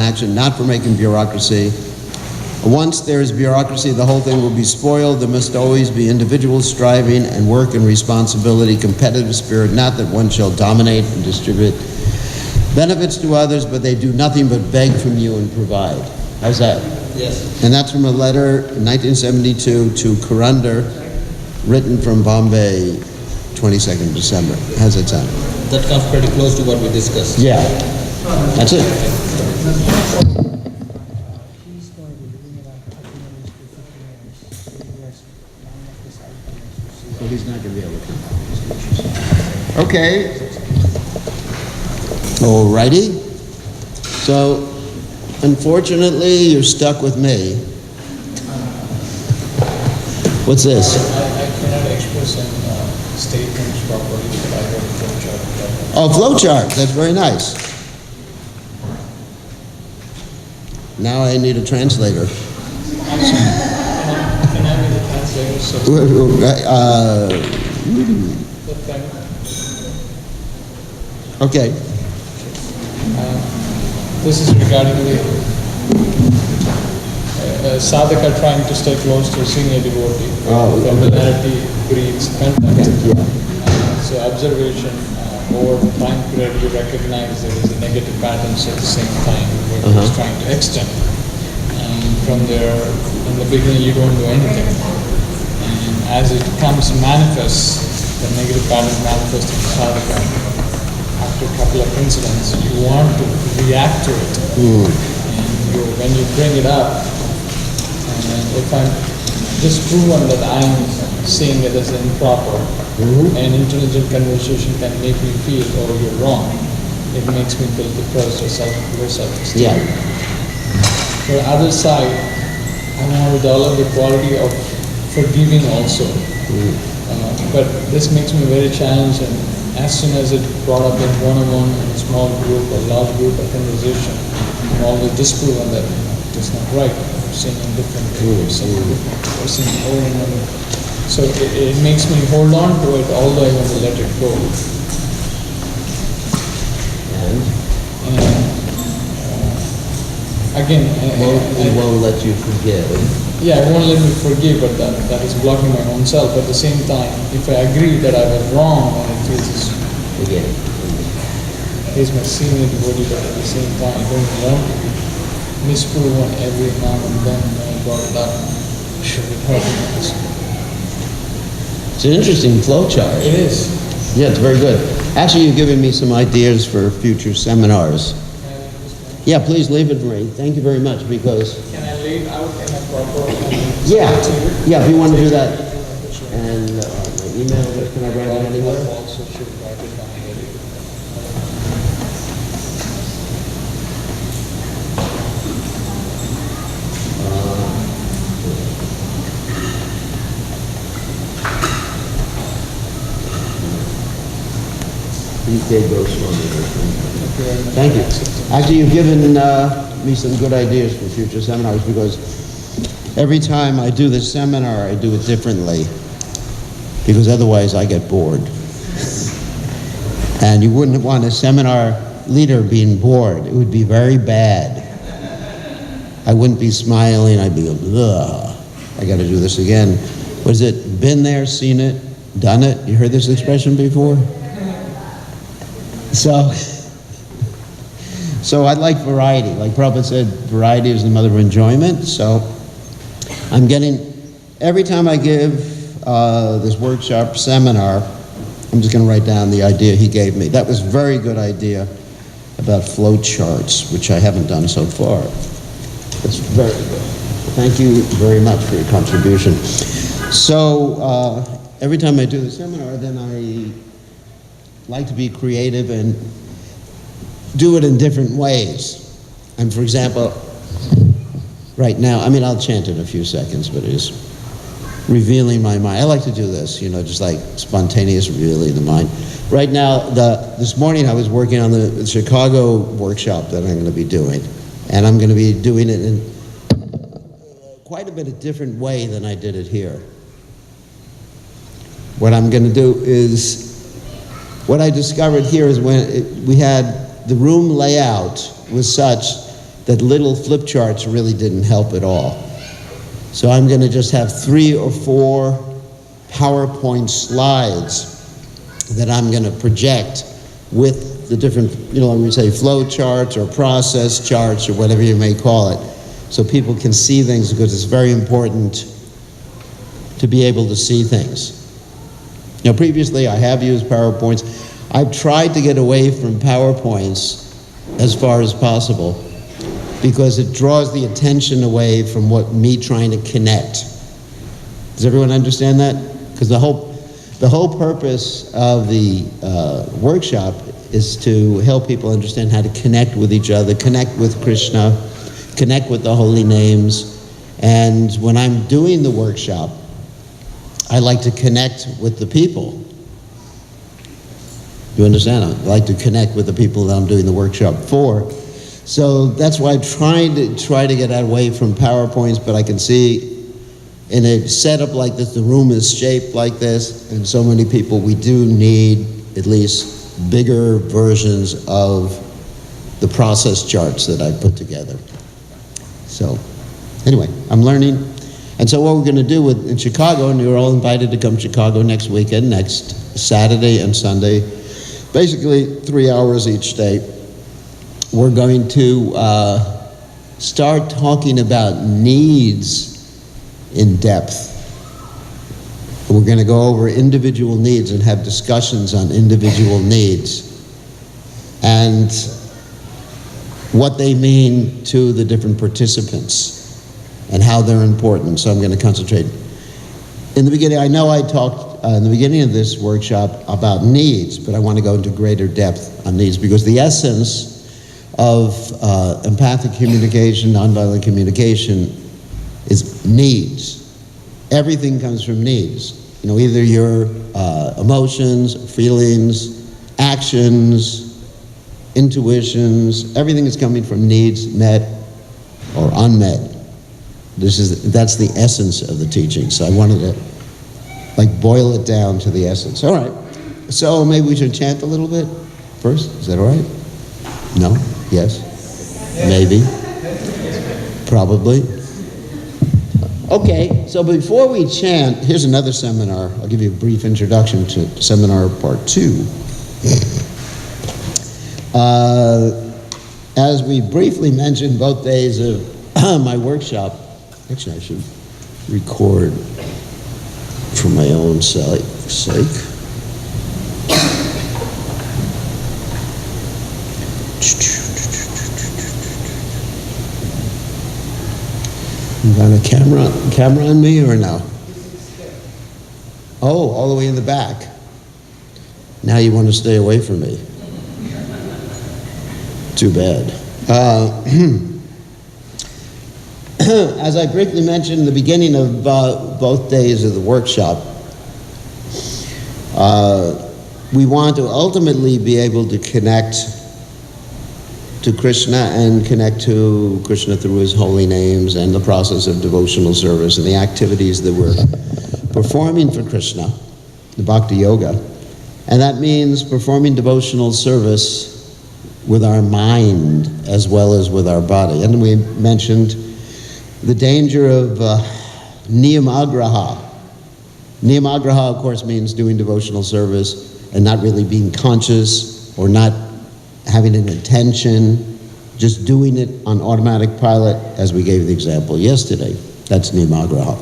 action, not for making bureaucracy. Once there is bureaucracy, the whole thing will be spoiled. There must always be individual striving and work and responsibility, competitive spirit, not that one shall dominate and distribute benefits to others, but they do nothing but beg from you and provide. How's that? Yes. And that's from a letter in 1972 to Kurandar, written from Bombay, 22nd December. How's that sound? That comes pretty close to what we discussed. Yeah. That's it. So he's not going to be able to come. Okay. Alrighty. So, unfortunately, you're stuck with me. What's this? I cannot express in statements properly, but I have a flowchart. Oh, flowchart. That's very nice. Now I need a translator. Can I be the translator? So Okay. this is regarding the sadhaka trying to stay close to a senior devotee. Familiarity breeds contact. So observation over the time period you recognize there is a negative patterns at the same time where it's trying to extend. And from there, in the beginning you don't do anything. And as it comes manifests, the negative pattern manifests in sadhaka. After a couple of incidents, you want to react to it. And when you bring it up, and if I'm disproven that I'm seeing it as improper, an intelligent conversation can make me feel, oh, you're wrong. It makes me feel depressed or low self-esteem. Yeah. For the other side, I want to develop the quality of forgiving also. But this makes me very challenged, and as soon as it brought up in one-on-one, in a small group or large group of conversation, I'm always disproven that it's not right. I'm saying a different way, saying different, or saying over and over. So it makes me hold on to it, although I want to let it go. Again, It won't let you forgive. yeah, it won't let me forgive, but that is blocking my own self. At the same time, if I agree that I was wrong, and it feels Again. he's my senior devotee, but at the same time, I don't want to be misproven every now and then when I brought it up. Should it hurt me? It's an interesting flowchart. It is. Yeah, it's very good. Actually, you've given me some ideas for future seminars. Yeah, please leave it for me. Thank you very much, because... Can I lay it out in a proper... Yeah, if you want to do that. And my email, can I write it anywhere? Also should write it down here. BK Goswami. Thank you. Actually, you've given me some good ideas for future seminars, because every time I do this seminar, I do it differently, because otherwise I get bored. And you wouldn't want a seminar leader being bored. It would be very bad. I wouldn't be smiling. I'd be, ugh, I got to do this again. Was it been there, seen it, done it? You heard this expression before? So I'd like variety. Like Prabhupada said, variety is the mother of enjoyment. So I'm getting, every time I give this workshop seminar, I'm just going to write down the idea he gave me. That was a very good idea about flow charts, which I haven't done so far. That's very good. Thank you very much for your contribution. So every time I do the seminar, then I like to be creative and do it in different ways. And for example, right now, I mean, I'll chant in a few seconds, but it is revealing my mind. I like to do this, you know, just like spontaneous revealing the mind. Right now, this morning I was working on the Chicago workshop that I'm going to be doing. And I'm going to be doing it in quite a bit of different way than I did it here. What I'm going to do is, what I discovered here is when we had the room layout was such that little flip charts really didn't help at all. So I'm going to just have 3 or 4 PowerPoint slides that I'm going to project with the different, we say flow charts or process charts or whatever you may call it, so people can see things, because it's very important to be able to see things. Now, previously I have used PowerPoints. I've tried to get away from PowerPoints as far as possible, because it draws the attention away from me trying to connect. Does everyone understand that? Because the whole purpose of the workshop is to help people understand how to connect with each other, connect with Krishna, connect with the holy names. And when I'm doing the workshop, I like to connect with the people. You understand? I like to connect with the people that I'm doing the workshop for. So that's why I try to get away from PowerPoints, but I can see in a setup like this, the room is shaped like this, and so many people, we do need at least bigger versions of the process charts that I put together. So anyway, I'm learning. And so what we're going to do in Chicago, and you're all invited to come to Chicago next weekend, next Saturday and Sunday, basically 3 hours each day, we're going to start talking about needs in depth. We're going to go over individual needs and have discussions on individual needs and what they mean to the different participants and how they're important. So I'm going to concentrate. In the beginning, I know I talked in the beginning of this workshop about needs, but I want to go into greater depth on needs, because the essence of empathic communication, nonviolent communication, is needs. Everything comes from needs. Either your emotions, feelings, actions, intuitions, everything is coming from needs met or unmet. That's the essence of the teaching. So I wanted to boil it down to the essence. All right. So maybe we should chant a little bit first. Is that all right? No? Yes? Maybe? Probably? Okay, so before we chant, here's another seminar. I'll give you a brief introduction to seminar part 2. As we briefly mentioned both days of my workshop, actually I should record for my own sake. You got a camera on me or no? Oh, all the way in the back. Now you want to stay away from me. Too bad. As I briefly mentioned in the beginning of both days of the workshop, we want to ultimately be able to connect to Krishna and connect to Krishna through his holy names and the process of devotional service and the activities that we're performing for Krishna, the Bhakti Yoga. And that means performing devotional service with our mind as well as with our body. And we mentioned the danger of niyamagraha. Niyamagraha, of course, means doing devotional service and not really being conscious or not having an intention, just doing it on automatic pilot, as we gave the example yesterday. That's niyamagraha.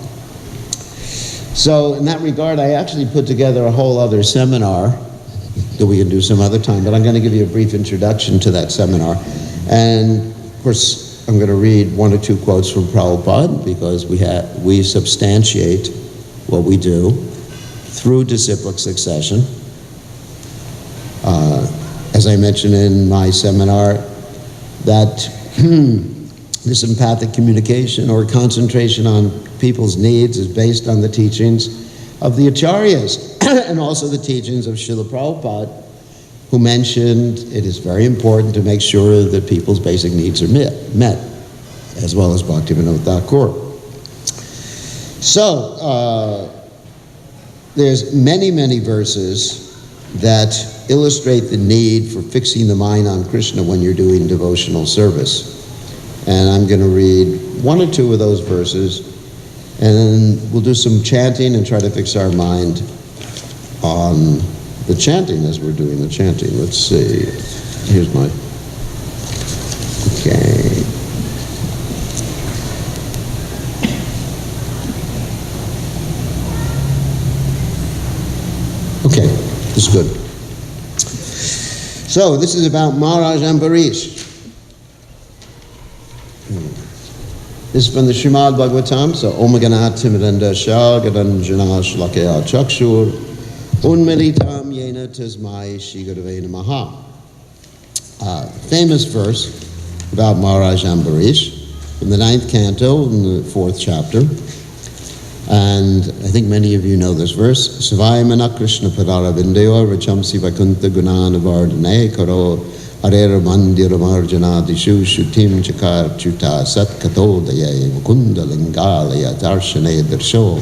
So in that regard, I actually put together a whole other seminar that we can do some other time, but I'm going to give you a brief introduction to that seminar. And of course, I'm going to read 1 or 2 quotes from Prabhupada, because we substantiate what we do through disciplic succession. As I mentioned in my seminar, that this empathic communication or concentration on people's needs is based on the teachings of the acharyas and also the teachings of Srila Prabhupada, who mentioned it is very important to make sure that people's basic needs are met, as well as Bhaktivinoda Thakur. So, there's many verses that illustrate the need for fixing the mind on Krishna when you're doing devotional service. going to read one or two of those verses, and then we'll do some chanting and try to fix our mind on the chanting as we're doing the chanting. Let's see. Here's my... Okay. Okay, this is good. So, this is about Maharaj Ambarish. This is from the Srimad Bhagavatam. So, Om Ganat Timidanda Shah Gadanjana Shlakaya Chakshur Unmilitam Yena Tasmai Shri Gurave Namaha. Famous verse about Maharaj Ambarish from the 9th canto in the 4th chapter. And I think many of you know this verse. Savayamana Krishna Padara Vindeo Rachamsi Vakunta Gunana Vardane Karo Arera Mandira Marjana Dishu Shutim Chakar Chuta Sat Katodaya Mukunda Lingalaya Darshane Darsho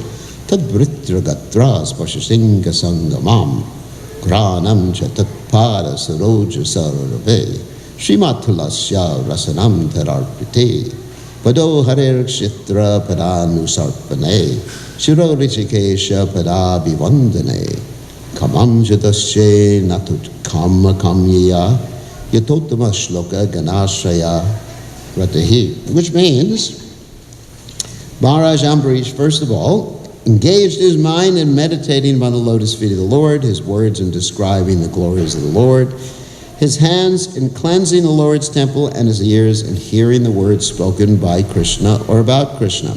Tadvritra Gatras Pashasinga Sangamam Granam Chatatpada Saroja Sarave Srimatulasya Rasanam Tararpite Pado Harer Kshitra Padanu Sarpane Shiro Rishikesha Padabi Vandane Kamam Jadashe Natut Kama Kamya Yatotama Shloka Ganashaya Ratahi, which means Maharaj Ambarish, first of all, engaged his mind in meditating upon the lotus feet of the Lord, his words in describing the glories of the Lord, his hands in cleansing the Lord's temple, and his ears in hearing the words spoken by Krishna or about Krishna.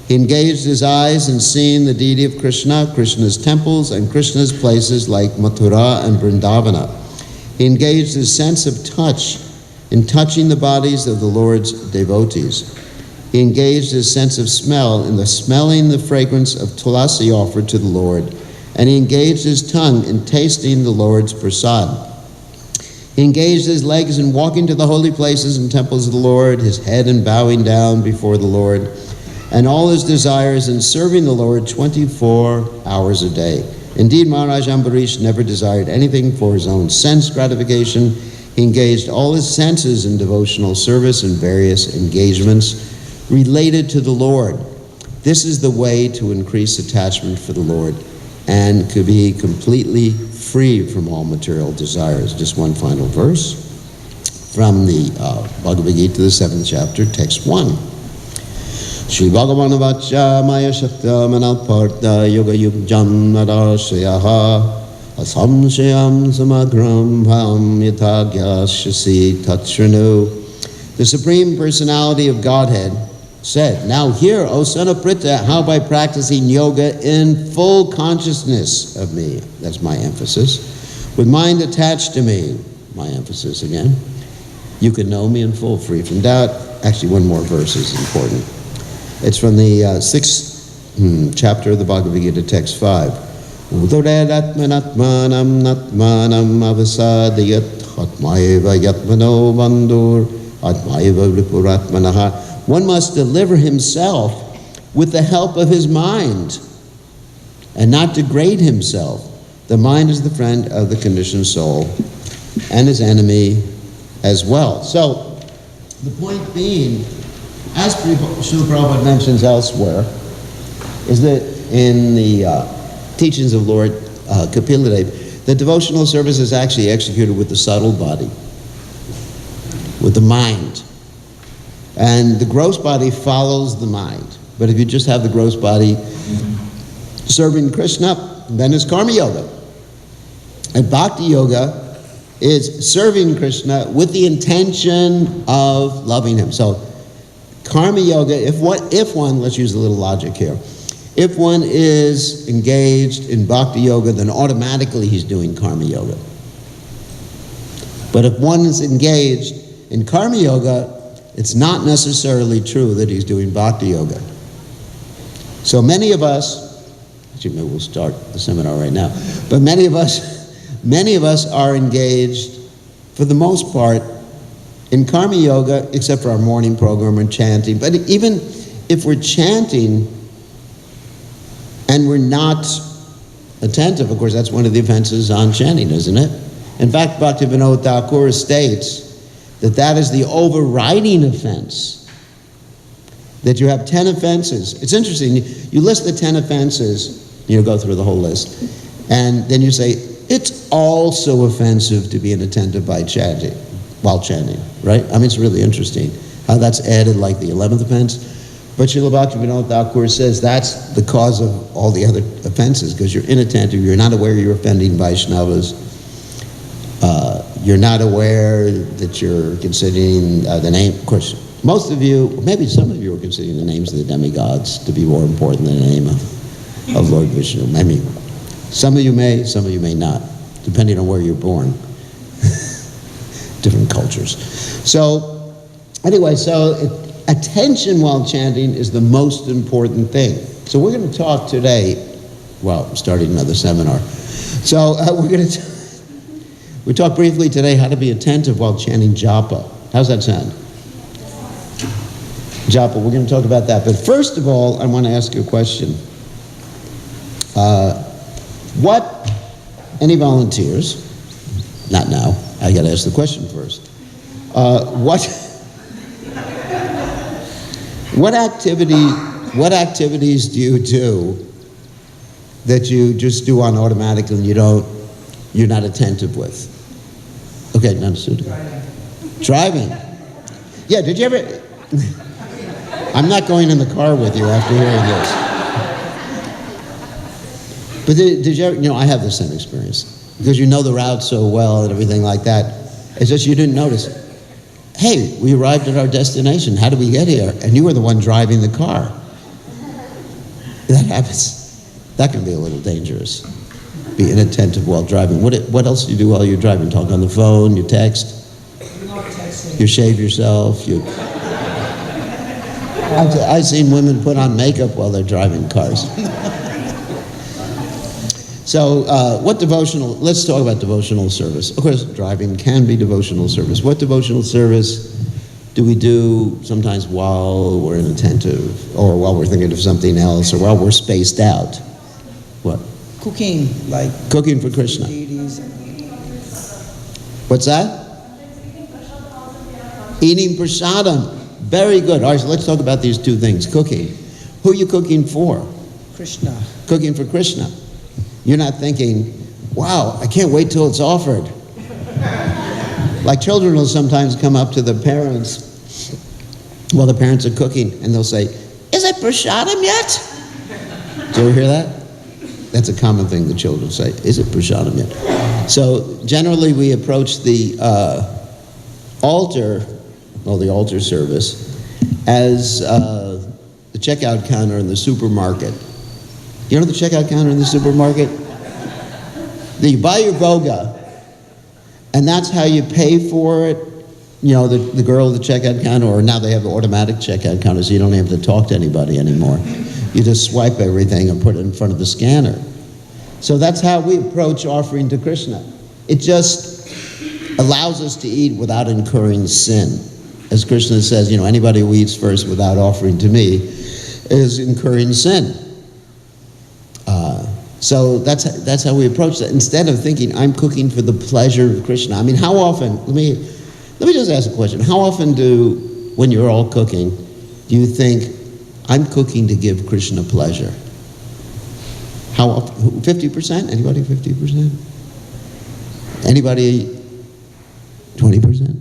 He engaged his eyes in seeing the deity of Krishna, Krishna's temples, and Krishna's places like Mathura and Vrindavana. He engaged his sense of touch in touching the bodies of the Lord's devotees. He engaged his sense of smell in the smelling the fragrance of tulasi offered to the Lord, and he engaged his tongue in tasting the Lord's prasad. He engaged his legs in walking to the holy places and temples of the Lord, his head in bowing down before the Lord, and all his desires in serving the Lord 24 hours a day. Indeed, Maharaj Ambarish never desired anything for his own sense gratification. He engaged all his senses in devotional service and various engagements related to the Lord. This is the way to increase attachment for the Lord and to be completely free from all material desires. Just one final verse from the Bhagavad Gita, the 7th chapter, text 1. Shri Bhagavana Vacha Maya Shakta Manalparta Yoga Yukjam Narashayaha Asamshayam Samagram Bham Yatagyashasi Tatshranu. The Supreme Personality of Godhead said, "Now hear, O son of Pritha, how by practicing yoga in full consciousness of me," that's my emphasis, "with mind attached to me," my emphasis again, "you can know me in full, free from doubt." Actually, one more verse is important. It's from the 6th chapter of the Bhagavad Gita, text 5. Udaratmanatmanam natmanam avasadiyat atmaeva yatmano bandur atmaeva ripuratmanaha. One must deliver himself with the help of his mind and not degrade himself. The mind is the friend of the conditioned soul and his enemy as well. So, the point being, as Srila Prabhupada mentions elsewhere, is that in the teachings of Lord Kapila Dev, the devotional service is actually executed with the subtle body, with the mind. And the gross body follows the mind. But if you just have the gross body serving Krishna, then it's karma yoga. And bhakti yoga is serving Krishna with the intention of loving him. So karma yoga, if one, let's use a little logic here, if one is engaged in bhakti yoga, then automatically he's doing karma yoga. But if one is engaged in karma yoga, it's not necessarily true that he's doing bhakti yoga. So many of us, actually maybe we'll start the seminar right now, but many of us are engaged, for the most part, in karma yoga, except for our morning program and chanting. But even if we're chanting and we're not attentive, of course, that's one of the offenses on chanting, isn't it? In fact, Bhaktivinoda Thakur states that is the overriding offense that you have 10 offenses. It's interesting. You list the 10 offenses, you go through the whole list, and then you say, it's also offensive to be inattentive while chanting, right? I mean, it's really interesting how that's added like the 11th offense. But Srila Bhaktivinoda Thakur says that's the cause of all the other offenses, because you're inattentive, you're not aware you're offending Vaishnavas, you're not aware that you're considering the name. Of course, most of you, maybe some of you are considering the names of the demigods to be more important than the name of Lord Vishnu. I mean, some of you may not, depending on where you're born. Different cultures. So, anyway, attention while chanting is the most important thing. So we're going to talk today, starting another seminar. So we'll talk briefly today how to be attentive while chanting japa. How's that sound? Japa, we're going to talk about that. But first of all, I want to ask you a question. Any volunteers? Not now. I got to ask the question first. What activities do you do that you just do on automatic and you're not attentive with? Okay, not suited. Driving. Yeah, did you ever? I'm not going in the car with you after hearing this. But did you ever? I have the same experience because you know the route so well and everything like that. It's just you didn't notice it. Hey, we arrived at our destination. How did we get here? And you were the one driving the car. That happens. That can be a little dangerous. Be inattentive while driving. What else do you do while you're driving? Talk on the phone, you text, you shave yourself. I've seen women put on makeup while they're driving cars. So, let's talk about devotional service. Of course, driving can be devotional service. What devotional service do we do sometimes while we're inattentive, or while we're thinking of something else, or while we're spaced out? What? Cooking, like cooking for Krishna. What's that? Eating prasadam. Very good. All right, so let's talk about these two things. Cooking. Who are you cooking for? Krishna. Cooking for Krishna. You're not thinking, wow, I can't wait till it's offered. Like children will sometimes come up to the parents while the parents are cooking and they'll say, is it prasadam yet? Do you ever hear that? That's a common thing the children say, is it prasadam yet? So generally we approach the altar service as the checkout counter in the supermarket. You know the checkout counter in the supermarket? You buy your boga, and that's how you pay for it. The girl at the checkout counter, or now they have the automatic checkout counter, so you don't have to talk to anybody anymore. You just swipe everything and put it in front of the scanner. So that's how we approach offering to Krishna. It just allows us to eat without incurring sin. As Krishna says, anybody who eats first without offering to me is incurring sin. So that's how we approach that. Instead of thinking, I'm cooking for the pleasure of Krishna. I mean, how often, let me just ask a question. How often when you're all cooking, do you think, I'm cooking to give Krishna pleasure? How often? 50%? Anybody 50%? Anybody 20%?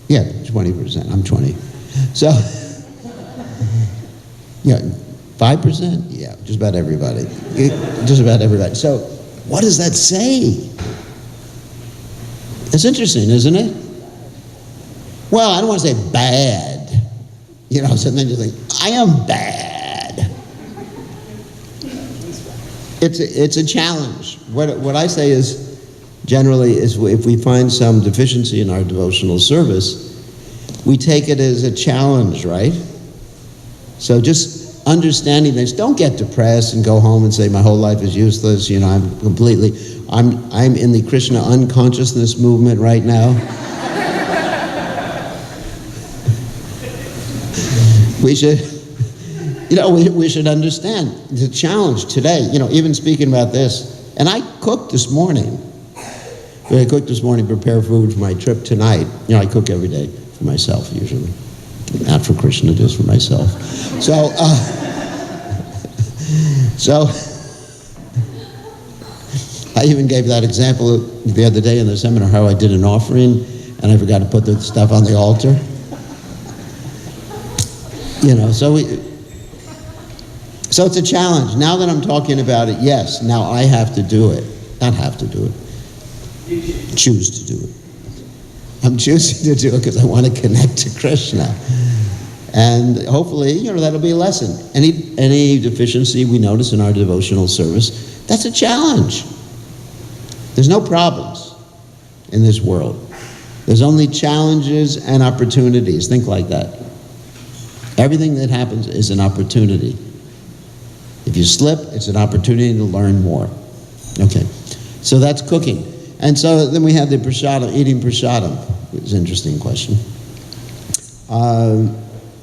Yeah, 20%. I'm 20. So, yeah. 5%? Yeah, just about everybody. Just about everybody. So, what does that say? It's interesting, isn't it? Well, I don't want to say bad. So then you think, I am bad. It's a challenge. What I say is, generally, is if we find some deficiency in our devotional service, we take it as a challenge, right? So just understanding this, don't get depressed and go home and say my whole life is useless. I'm in the Krishna unconsciousness movement right now. We should understand the challenge today. Even speaking about this, and I cooked this morning. Prepare food for my trip tonight. I cook every day for myself usually. Not for Krishna, just for myself. So, I even gave that example the other day in the seminar, how I did an offering and I forgot to put the stuff on the altar. You know, so it's a challenge. Now that I'm talking about it, yes, now I have to do it. Not have to do it. Choose to do it. I'm choosing to do it because I want to connect to Krishna. And hopefully, you know, that'll be a lesson. Any deficiency we notice in our devotional service, that's a challenge. There's no problems in this world. There's only challenges and opportunities. Think like that. Everything that happens is an opportunity. If you slip, it's an opportunity to learn more. Okay, so that's cooking. And so then we have the prasadam, eating prasadam. It's an interesting question.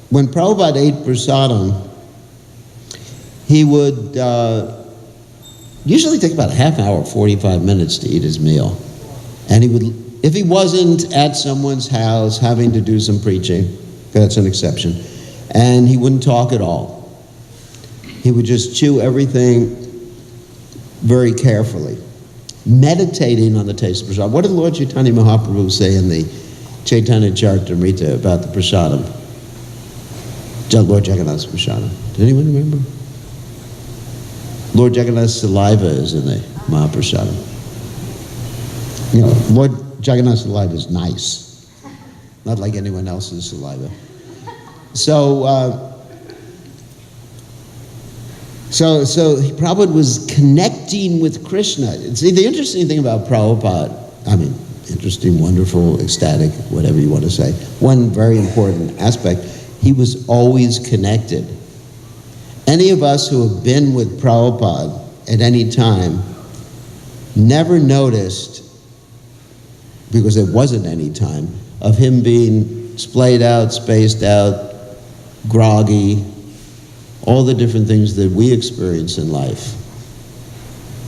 When Prabhupada ate prasadam, he would usually take about a half hour, 45 minutes to eat his meal. And he would, if he wasn't at someone's house having to do some preaching, that's an exception, and he wouldn't talk at all. He would just chew everything very carefully, meditating on the taste of prasadam. What did Lord Chaitanya Mahaprabhu say in the Chaitanya Charitamrita about the prasadam? Lord Jagannath's prasadam. Did anyone remember? Lord Jagannath's saliva is in the Mahaprasadam. You know, Lord Jagannath's saliva is nice, not like anyone else's saliva. So Prabhupada was connecting with Krishna. See, the interesting thing about Prabhupada, I mean, interesting, wonderful, ecstatic, whatever you want to say, one very important aspect, he was always connected. Any of us who have been with Prabhupada at any time never noticed, because it wasn't any time, of him being splayed out, spaced out, groggy, all the different things that we experience in life.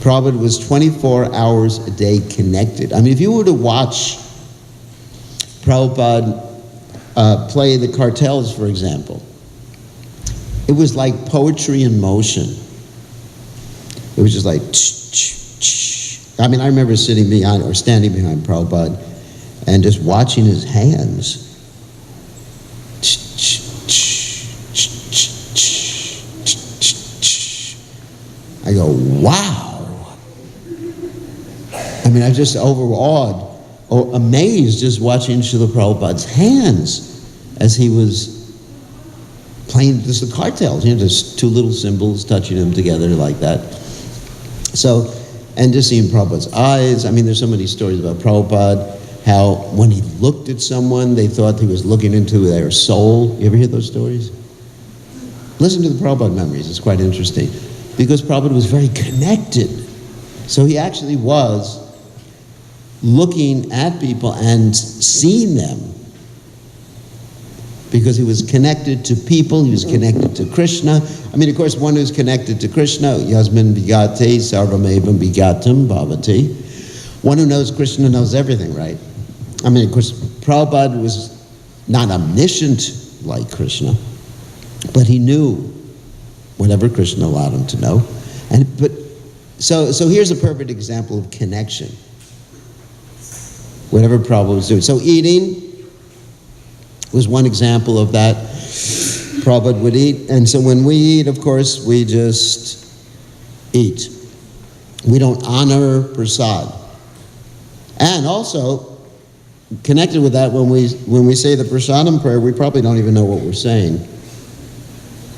Prabhupada was 24 hours a day connected. I mean, if you were to watch Prabhupada play the cartels, for example, it was like poetry in motion. It was just like, I mean, I remember sitting behind or standing behind Prabhupada and just watching his hands. I go, wow. I mean, I was just overawed or amazed just watching Srila Prabhupada's hands as he was playing just the cartels, you know, just two little cymbals touching them together like that. So, and just seeing Prabhupada's eyes. I mean, there's so many stories about Prabhupada, how when he looked at someone, they thought he was looking into their soul. You ever hear those stories? Listen to the Prabhupada memories. It's quite interesting. Because Prabhupada was very connected. So he actually was looking at people and seeing them. Because he was connected to people, he was connected to Krishna. I mean, of course, one who's connected to Krishna, Yasmin Vigate, Sarvamevam Vigatam Bhavati. One who knows Krishna knows everything, right? I mean, of course, Prabhupada was not omniscient like Krishna, but he knew whatever Krishna allowed him to know. So here's a perfect example of connection. Whatever Prabhupada was doing. So eating was one example of that. Prabhupada would eat. And so when we eat, of course, we just eat. We don't honor prasad. And also, connected with that, when we say the prasadam prayer, we probably don't even know what we're saying.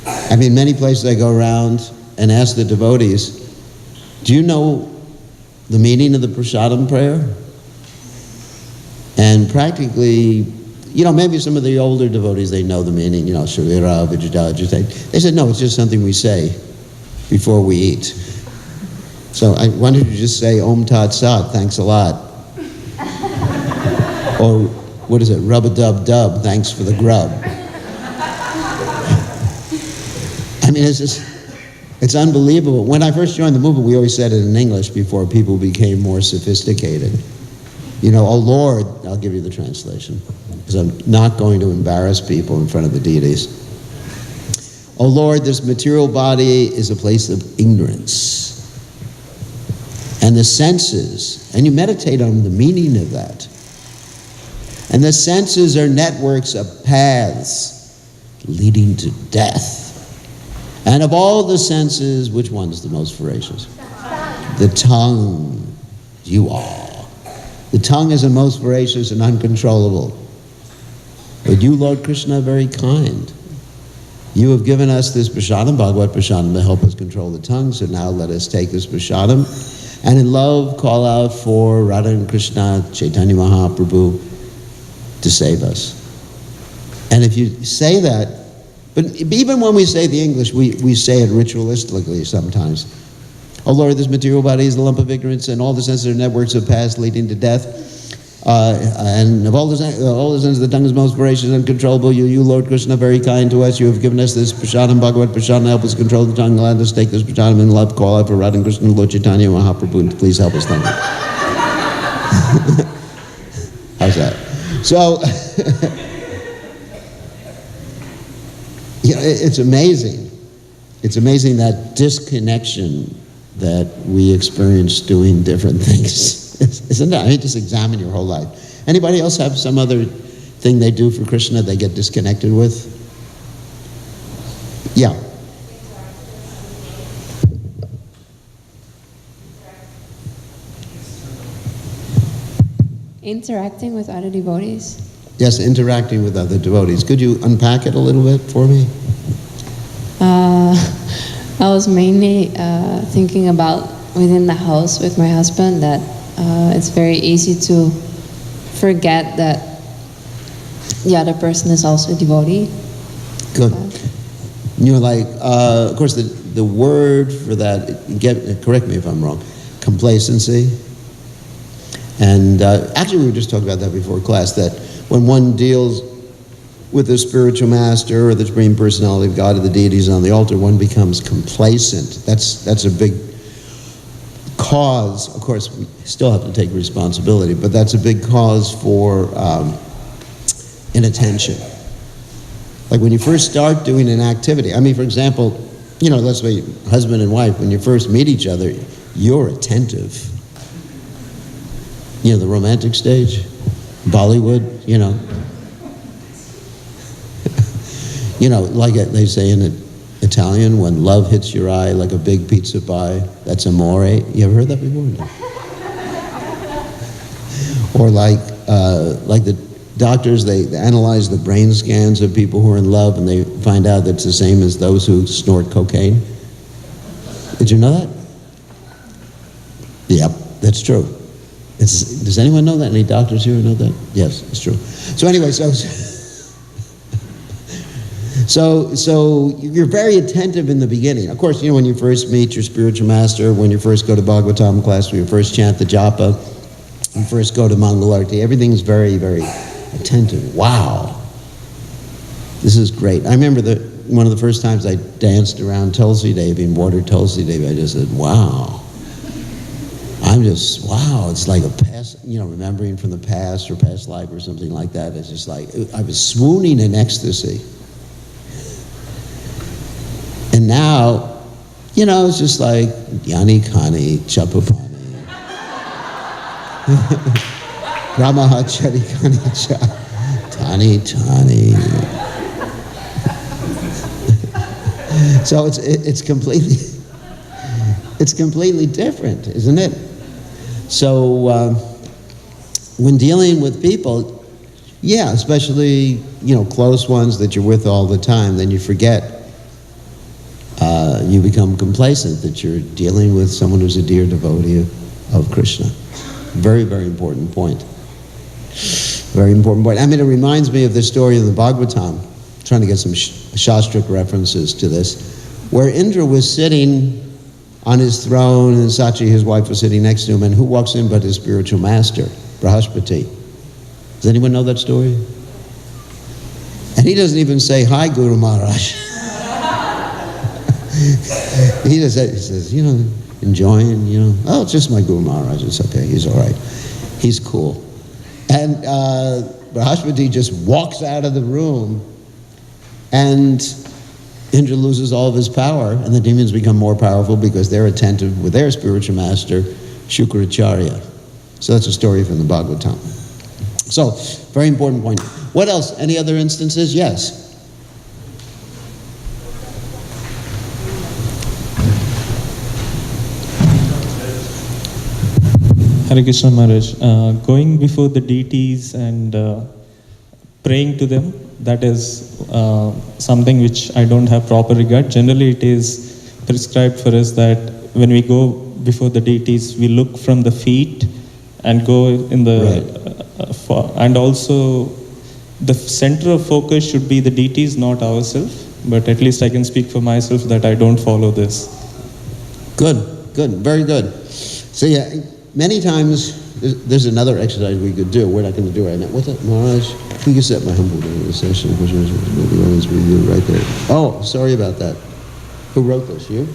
I mean, many places I go around and ask the devotees, do you know the meaning of the prasadam prayer? And practically, you know, maybe some of the older devotees, they know the meaning, you know, Shavira, Vijada, they said, no, it's just something we say before we eat. So why don't you just say, Om Tat Sat, thanks a lot. Or, what is it, Rub-a-dub-dub, thanks for the grub. I mean, it's unbelievable. When I first joined the movement, we always said it in English before people became more sophisticated. You know, oh Lord, I'll give you the translation. because I'm not going to embarrass people in front of the deities. Oh Lord, this material body is a place of ignorance. And the senses, and you meditate on the meaning of that. And the senses are networks of paths leading to death. And of all the senses, which one's the most voracious? The tongue. You are. The tongue is the most voracious and uncontrollable. But you, Lord Krishna, are very kind. You have given us this prasadam, Bhagavad prasadam, to help us control the tongue. So now let us take this prasadam and in love call out for Radha and Krishna, Chaitanya Mahaprabhu, to save us. And if you say that, but even when we say the English, we say it ritualistically sometimes. Oh Lord, this material body is a lump of ignorance, and all the senses are networks of paths leading to death. And of all the senses, the tongue is most voracious and uncontrollable. You, Lord Krishna, very kind to us. You have given us this prasadam, Bhagavad prasadam, help us control the tongue. Let us take this prasadam in love, call out for Radha and Krishna, Lord Chaitanya Mahaprabhu, please help us. Thank you. How's that? So, it's amazing. It's amazing that disconnection that we experience doing different things. Isn't it? I mean, just examine your whole life. Anybody else have some other thing they do for Krishna they get disconnected with? Yeah. Interacting with other devotees? Yes, interacting with other devotees. Could you unpack it a little bit for me? I was mainly thinking about within the house with my husband that it's very easy to forget that the other person is also a devotee. Good. You're like, of course, the word for that, correct me if I'm wrong, complacency. And actually we were just talking about that before class, that when one deals with the spiritual master or the Supreme Personality of God or the deities on the altar, one becomes complacent. That's a big cause. Of course, we still have to take responsibility, but that's a big cause for inattention. Like when you first start doing an activity, I mean, for example, let's say husband and wife, when you first meet each other, you're attentive. The romantic stage, Bollywood, like they say in Italian, when love hits your eye like a big pizza pie, that's amore. You ever heard that before? No. Or like the doctors, they analyze the brain scans of people who are in love, and they find out that it's the same as those who snort cocaine. Did you know that? Yep, that's true. Does anyone know that? Any doctors here know that? Yes, it's true. So anyway, so you're very attentive in the beginning. Of course, when you first meet your spiritual master, when you first go to Bhagavatam class, when you first chant the japa, you first go to Mangalarti, everything's very, very attentive. Wow. This is great. I remember one of the first times I danced around Tulsi Devi and watered Tulsi Devi, I just said, wow. Wow, it's like a past, remembering from the past or past life or something like that. It's just like, I was swooning in ecstasy. And now, it's just like, Yani Kani, Chapapani. Brahmaha Chari Kani Cha, Tani Tani. So it's completely different, isn't it? So when dealing with people, especially close ones that you're with all the time, then you forget. You become complacent that you're dealing with someone who's a dear devotee of Krishna. Very, very important point. Very important point. I mean, it reminds me of the story in the Bhagavatam. I'm trying to get some Shastric references to this, where Indra was sitting on his throne, and Sachi, his wife, was sitting next to him, and who walks in but his spiritual master, Brahaspati. Does anyone know that story? And he doesn't even say, "Hi, Guru Maharaj." He says, enjoying, oh, it's just my Guru Maharaj, it's okay, he's all right. He's cool. And Brihaspati just walks out of the room, and Indra loses all of his power, and the demons become more powerful because they're attentive with their spiritual master, Shukracharya. So that's a story from the Bhagavatam. So, very important point. What else? Any other instances? Yes. Hare Krishna Maharaj, going before the deities and praying to them, that is something which I don't have proper regard. Generally, it is prescribed for us that when we go before the deities, we look from the feet and go in the... and also, the center of focus should be the deities, not ourselves. But at least I can speak for myself that I don't follow this. Good, very good. So yeah, many times there's another exercise we could do. We're not going to do it right now. What's that, Maharaj? Please accept my humble session. Right there. Oh, sorry about that. Who wrote this? You?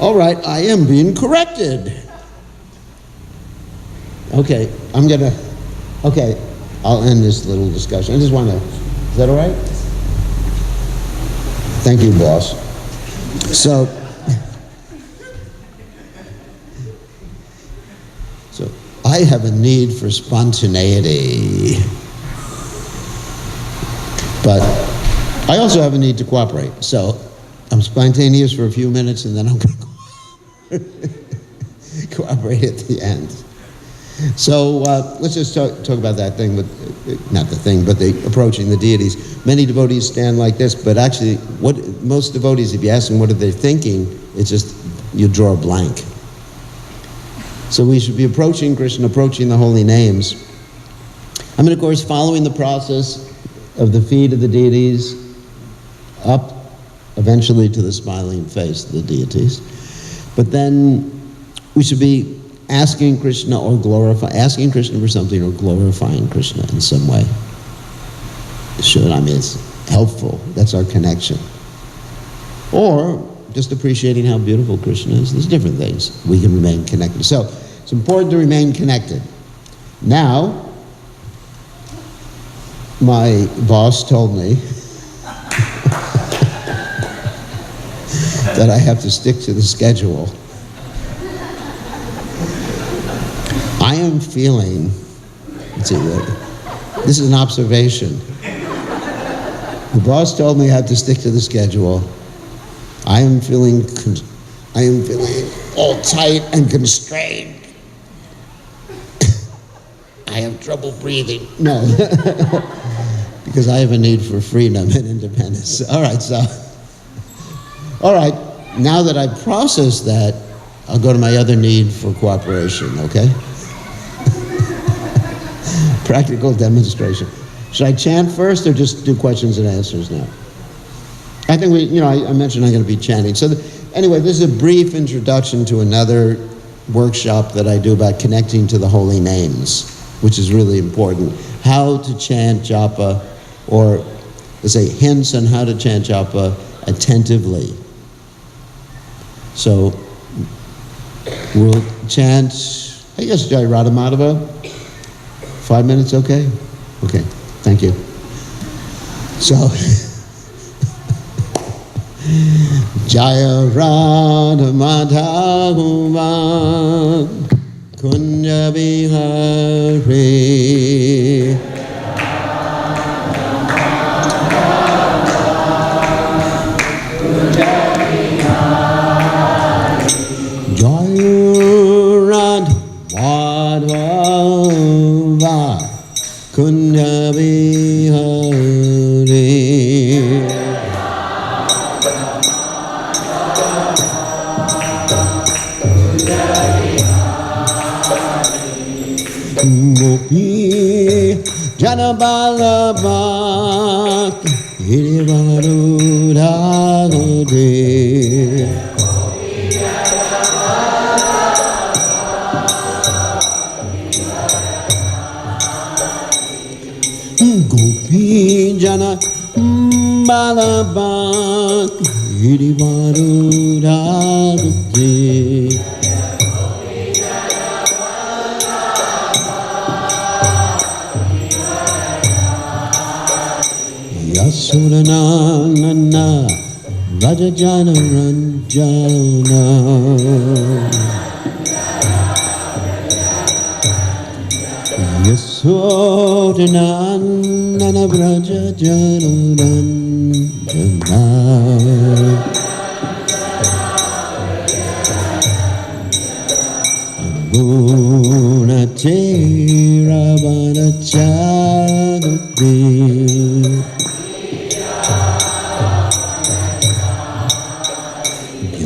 All right, I am being corrected. Okay, I'll end this little discussion. I just want to, is that all right? Thank you, boss. So I have a need for spontaneity, but I also have a need to cooperate. So I'm spontaneous for a few minutes, and then I'm going to cooperate at the end. So let's just talk about that thing, not the thing, but the approaching the deities. Many devotees stand like this, but actually, what most devotees, if you ask them what are they thinking, it's just you draw a blank. So we should be approaching Krishna, approaching the holy names. I mean, of course, following the process of the feet of the deities up eventually to the smiling face of the deities. But then we should be asking Krishna asking Krishna for something or glorifying Krishna in some way. It's helpful. That's our connection. Or just appreciating how beautiful Krishna is. There's different things. We can remain connected. So it's important to remain connected. Now, my boss told me that I have to stick to the schedule. I am feeling, let's see, this is an observation. The boss told me I have to stick to the schedule. I am feeling all tight and constrained. I have trouble breathing. No, because I have a need for freedom and independence. All right, now that I've processed that, I'll go to my other need for cooperation, okay? Practical demonstration. Should I chant first or just do questions and answers now? I think I mentioned I'm going to be chanting. So anyway, this is a brief introduction to another workshop that I do about connecting to the holy names, which is really important. How to chant japa, or let's say hints on how to chant japa attentively. So we'll chant, I guess, Jai Radha Madhava. 5 minutes, okay? Okay, thank you. So, Jaya Radha Madhava Kunja Bihari Jaya Radha Madhava Kunja Bihari Gopi Janabalabhak Hirivarudhagode Gopi Janabalabhak Hirivarudhagode Yasodhananana Rajajana Ranjana Yasodhananana Rajajana Ranjana Gunate Ravana Jagati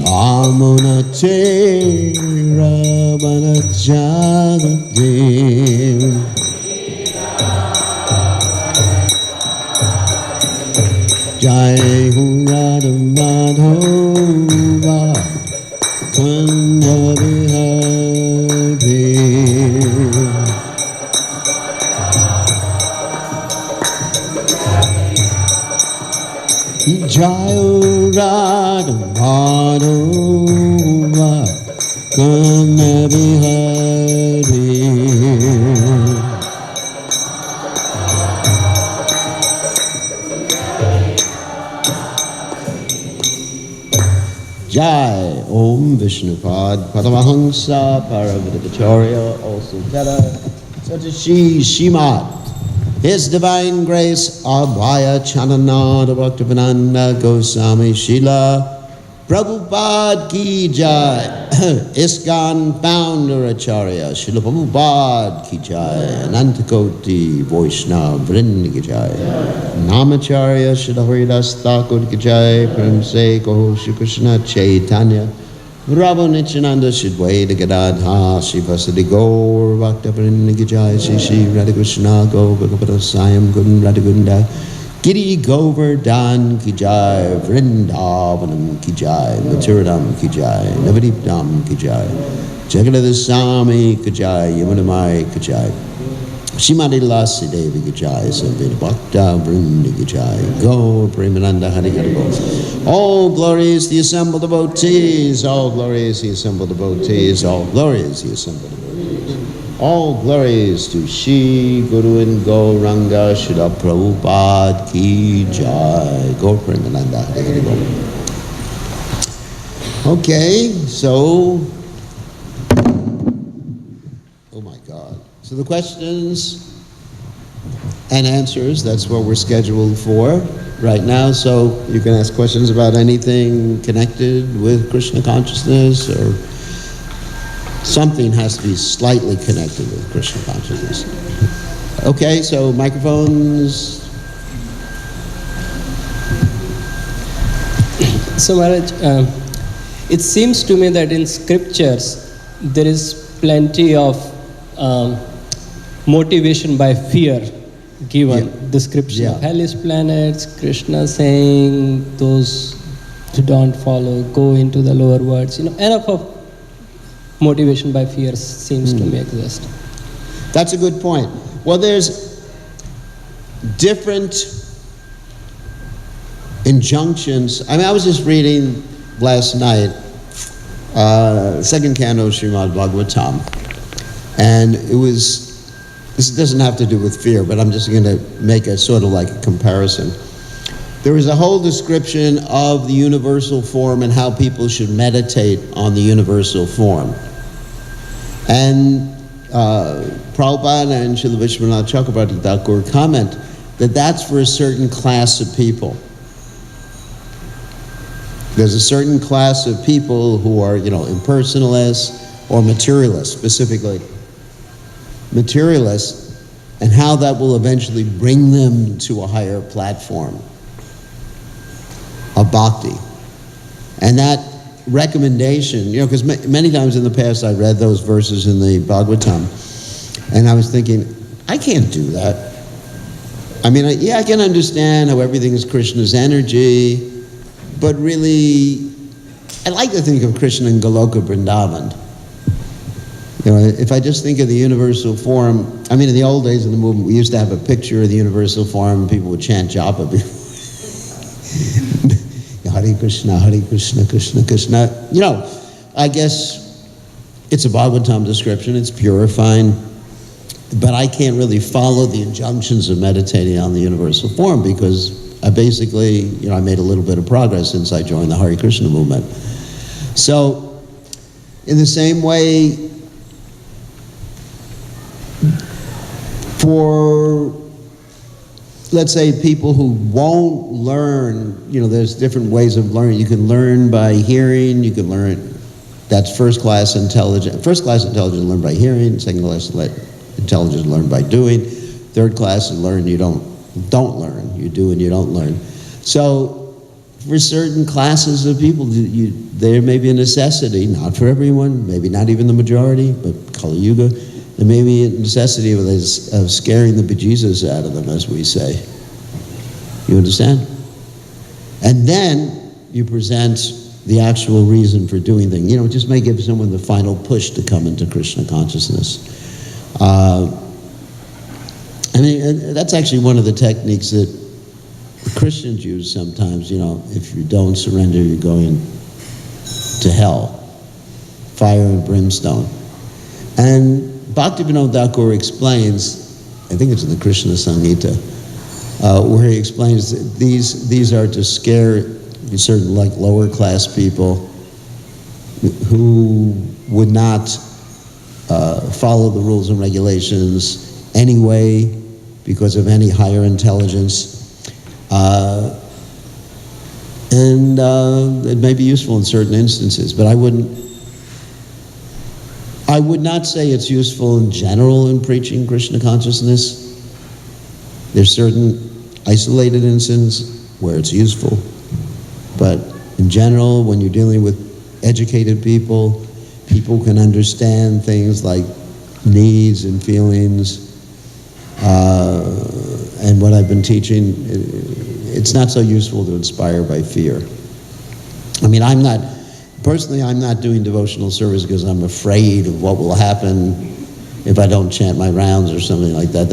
Yamunate Ravana Jagati Jai Radha Madhova Kanda Bihari Jai Radha Madhova Kanda Bihari Jai Om Vishnupad Padamahamsa Paravidacharya also Teta Satashi Shimad His Divine Grace Abhaya Chananada Bhaktivedanta Goswami Srila Prabhupada Ki Jai ISKCON Founder Acharya Srila Prabhupada Ki Jai Anantakoti Vaishnava Vrinda Ki Jai Namacharya Srila Haridas Thakur Ki Jai Prem Se Kaho Shri Krishna Chaitanya Prabhu Nityananda Shidwaita Gadadha Shri Vasadi Gaur Bhakta Vrinda Ki Jai Shri Shri Radha Krishna Go Bhagavata Sayam Gun Radha Gunda Giri Govardhan Ki Jai Vrindavanam Ki Jai Mathuradam Ki Jai Navadipdam Ki Jai Jagadada Swami Ki Jai Yamunamai Ki Jai Shrimati Lasi Devi Ki Jai Savita Bhakta Vrinda Ki Jai Go Premananda Hari Hari Go. All glory is the assembled devotees, all glory is the assembled devotees, all glory is the assembled devotees. All glories to Shri Guru and Gauranga Srila Prabhupada Ki Jai. Go Premananda Hari Hari Go. Okay, so, oh my God. So the questions and answers, that's what we're scheduled for right now. So you can ask questions about anything connected with Krishna consciousness, or something has to be slightly connected with Krishna consciousness. Okay, so microphones. So Maharaj, it seems to me that in scriptures there is plenty of motivation by fear given. Yeah. Description of Yeah. hellish planets, Krishna saying those who don't follow go into the lower worlds. Enough of motivation by fear seems to me exist. That's a good point. Well, there's different injunctions. I mean, I was just reading last night, second canto of Srimad Bhagavatam, and this doesn't have to do with fear, but I'm just going to make a sort of like a comparison. There is a whole description of the universal form and how people should meditate on the universal form. And Prabhupada and Srila Vishwanath Chakrabarti Thakur comment that that's for a certain class of people. There's a certain class of people who are, impersonalists or materialists, specifically materialists, and how that will eventually bring them to a higher platform of bhakti. And that recommendation, because many times in the past I read those verses in the Bhagavatam, and I was thinking, I can't do that. I mean, I can understand how everything is Krishna's energy, but really, I like to think of Krishna in Goloka Vrindavan. If I just think of the universal form, I mean, in the old days of the movement, we used to have a picture of the universal form, and people would chant japa before. Hare Krishna, Krishna Krishna. I guess it's a Bhagavatam description, it's purifying, but I can't really follow the injunctions of meditating on the universal form because I basically, I made a little bit of progress since I joined the Hare Krishna movement. So, in the same way, for, let's say, people who won't learn, there's different ways of learning. You can learn by hearing, you can learn, that's first class intelligence. First class intelligence is learned by hearing, second class intelligence is learned by doing, third class is learn, you don't learn, you do and you don't learn. So, for certain classes of people, there may be a necessity, not for everyone, maybe not even the majority, but Kali Yuga, there may be a necessity of scaring the bejesus out of them, as we say. You understand? And then you present the actual reason for doing things. It just may give someone the final push to come into Krishna consciousness. That's actually one of the techniques that Christians use sometimes. If you don't surrender, you're going to hell, fire and brimstone. And Bhaktivinoda Thakur explains, I think it's in the Krishna Samhita, where he explains that these are to scare certain lower class people who would not follow the rules and regulations anyway because of any higher intelligence. And it may be useful in certain instances, but I would not say it's useful in general in preaching Krishna consciousness. There's certain isolated instances where it's useful, but in general, when you're dealing with educated people can understand things like needs and feelings, and what I've been teaching, it's not so useful to inspire by fear. I'm not doing devotional service because I'm afraid of what will happen if I don't chant my rounds or something like that.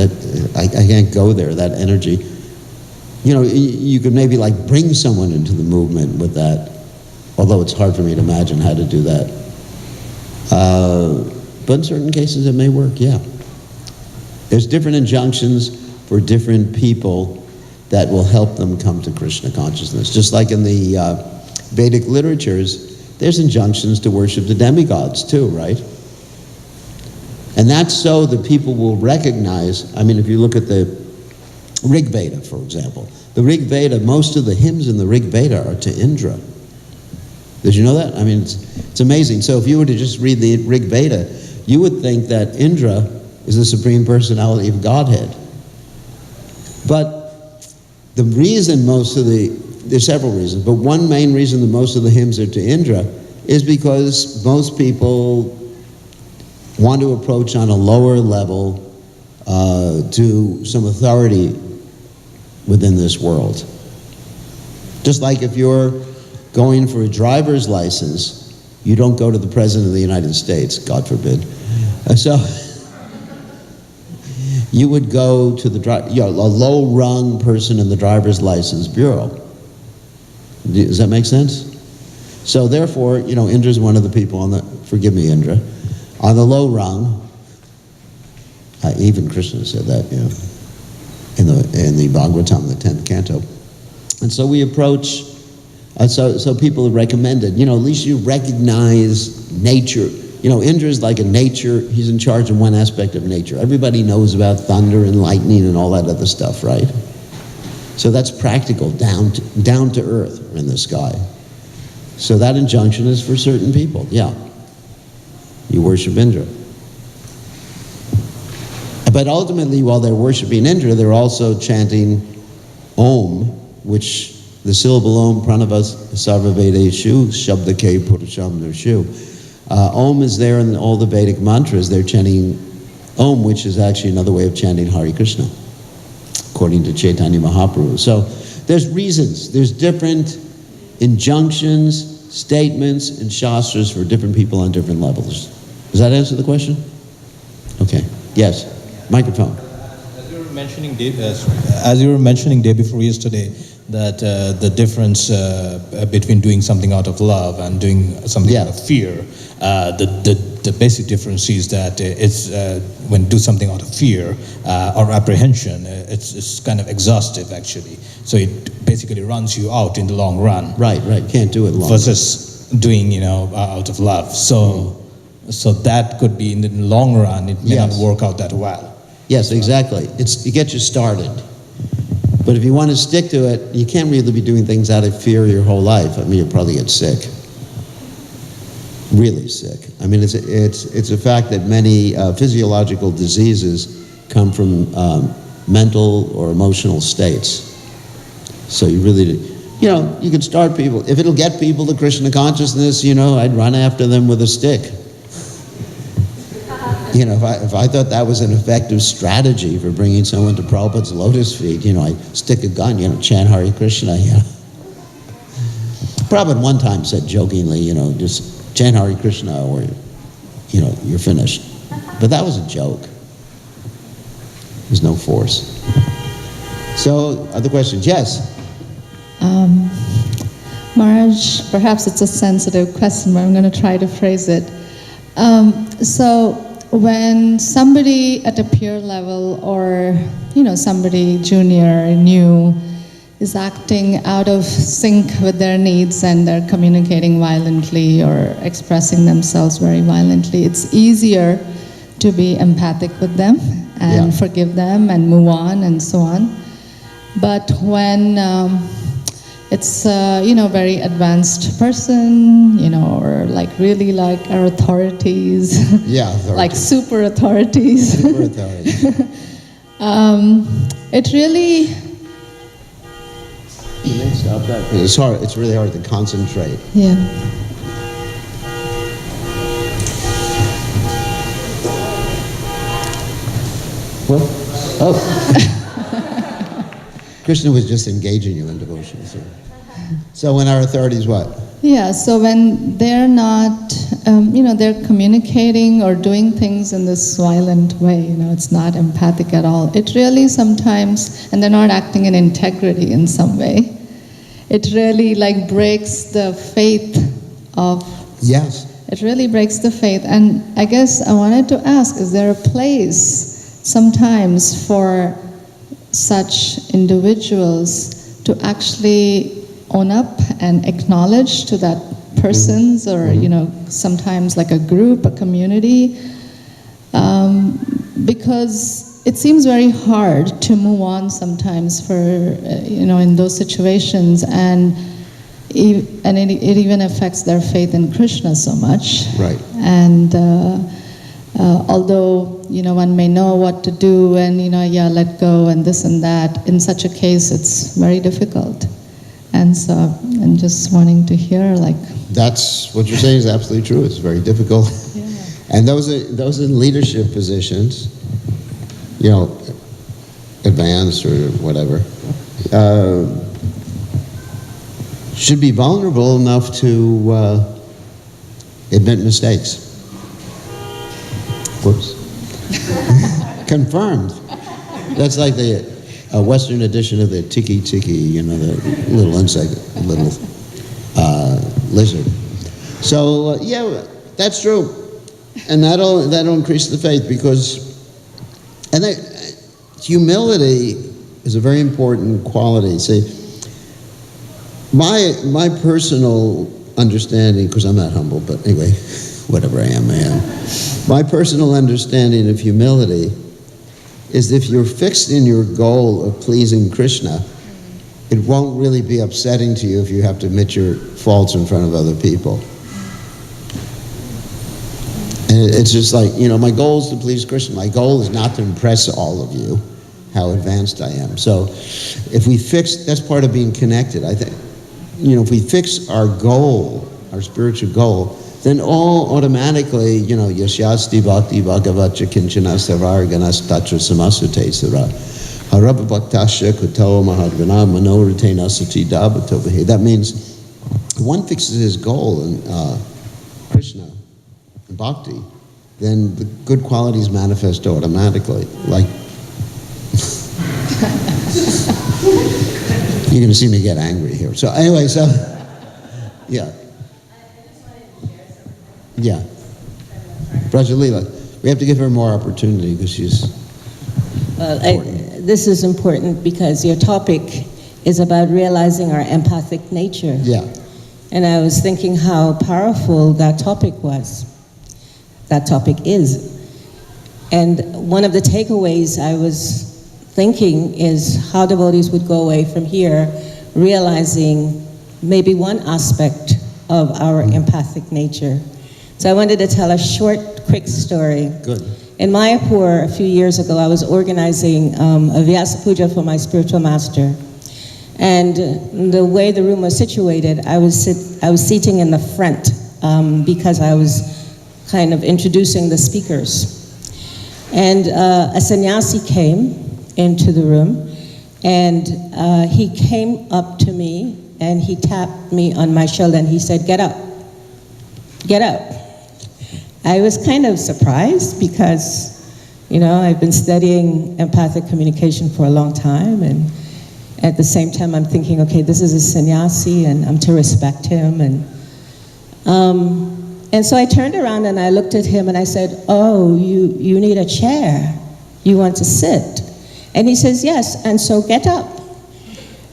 I can't go there, that energy. You could maybe bring someone into the movement with that, although it's hard for me to imagine how to do that. But in certain cases it may work, yeah. There's different injunctions for different people that will help them come to Krishna consciousness. Just like in the Vedic literatures, there's injunctions to worship the demigods too, right? And that's so that people will recognize, if you look at the Rig Veda, for example. The Rig Veda, most of the hymns in the Rig Veda are to Indra. Did you know that? It's amazing. So if you were to just read the Rig Veda, you would think that Indra is the Supreme Personality of Godhead. But the reason there's several reasons, but one main reason that most of the hymns are to Indra is because most people want to approach on a lower level to some authority within this world. Just like if you're going for a driver's license, you don't go to the President of the United States, God forbid. So you would go to a low-rung person in the driver's license bureau. Does that make sense? So therefore, Indra's one of the people forgive me, Indra, on the low rung. Even Krishna said that, in the Bhagavatam, the 10th canto. And so we approach, so people have recommended, at least you recognize nature. Indra's like a nature, he's in charge of one aspect of nature. Everybody knows about thunder and lightning and all that other stuff, right? So that's practical, down to earth in the sky. So that injunction is for certain people, yeah. You worship Indra. But ultimately, while they're worshiping Indra, they're also chanting Om, which the syllable Om, Pranavas Sarvaveda-shu, Shabdake Purusham Nurshu. Om is there in all the Vedic mantras. They're chanting Om, which is actually another way of chanting Hare Krishna, according to Chaitanya Mahaprabhu. So there's reasons. There's different injunctions, statements, and shastras for different people on different levels. Does that answer the question? Okay. Yes. Microphone. As you were mentioning day before yesterday, that the difference between doing something out of love and doing something out of fear, the the basic difference is that it's when you do something out of fear or apprehension, it's kind of exhaustive actually. So it basically runs you out in the long run. Right, can't do it long. Versus doing, out of love. So that could be in the long run, it may not work out that well. Yes, exactly. It gets you started. But if you want to stick to it, you can't really be doing things out of fear your whole life. I mean, you'll probably get sick. Really sick. I mean, it's a fact that many physiological diseases come from mental or emotional states. So you really, you can start people. If it'll get people to Krishna consciousness, I'd run after them with a stick. If I thought that was an effective strategy for bringing someone to Prabhupada's lotus feet, I stick a gun, chant Hare Krishna, Prabhupada one time said jokingly, just chant Hare Krishna or, you're finished. But that was a joke. There's no force. So, other questions? Yes? Maharaj, perhaps it's a sensitive question, but I'm going to try to phrase it. So, when somebody at a peer level or, somebody junior, new, is acting out of sync with their needs and they're communicating violently or expressing themselves very violently, it's easier to be empathic with them and forgive them and move on and so on. But when it's very advanced person, or really like our authorities, like super authorities. Super authorities. It really. Can they stop that? It's hard. It's really hard to concentrate. Yeah. Well, Krishna was just engaging you in devotion. So when our authorities what? Yeah, so when they're not, they're communicating or doing things in this violent way, it's not empathic at all. It really sometimes, and they're not acting in integrity in some way, it really breaks the faith of... Yes. It really breaks the faith. And I guess I wanted to ask, is there a place sometimes for such individuals to actually own up and acknowledge to that person's or sometimes like a group, a community, because it seems very hard to move on sometimes for in those situations, and it even affects their faith in Krishna so much. Right. And although one may know what to do and let go and this and that, in such a case it's very difficult. And so I'm just wanting to hear That's what you're saying is absolutely true. It's very difficult. Yeah. And those in leadership positions, advanced or whatever, should be vulnerable enough to admit mistakes. Whoops. Confirmed. That's like the Western edition of the tiki, the little insect, little lizard. So that's true, and that'll increase the faith because, humility is a very important quality. See, my personal understanding, because I'm not humble, but anyway, whatever I am. My personal understanding of humility is if you're fixed in your goal of pleasing Krishna, it won't really be upsetting to you if you have to admit your faults in front of other people. And it's just like, my goal is to please Krishna. My goal is not to impress all of you, how advanced I am. So if we fix, that's part of being connected. I think, if we fix our goal, our spiritual goal, then all automatically, yasyasti bhakti bhagavacha kinchana savarganas tatra samasute sara harabha bhaktasya kuto mahadgana manoritena sati dabatovahe. That means if one fixes his goal in Krishna and bhakti, then the good qualities manifest automatically. Like, you're going to see me get angry here. So anyway, yeah. Yeah. Brajalila. We have to give her more opportunity because she's important. This is important because your topic is about realizing our empathic nature. Yeah. And I was thinking how powerful that topic was. That topic is. And one of the takeaways I was thinking is how devotees would go away from here realizing maybe one aspect of our empathic nature. So I wanted to tell a short, quick story. Good. In Mayapur a few years ago, I was organizing a Vyasa Puja for my spiritual master. And the way the room was situated, I was seating in the front because I was kind of introducing the speakers. And a sannyasi came into the room, and he came up to me, and he tapped me on my shoulder, and he said, "Get up, get up." I was kind of surprised because, you know, I've been studying empathic communication for a long time, and at the same time I'm thinking, okay, this is a sannyasi, and I'm to respect him, and so I turned around and I looked at him and I said, "Oh, you need a chair. You want to sit?" And he says, "Yes, and so get up."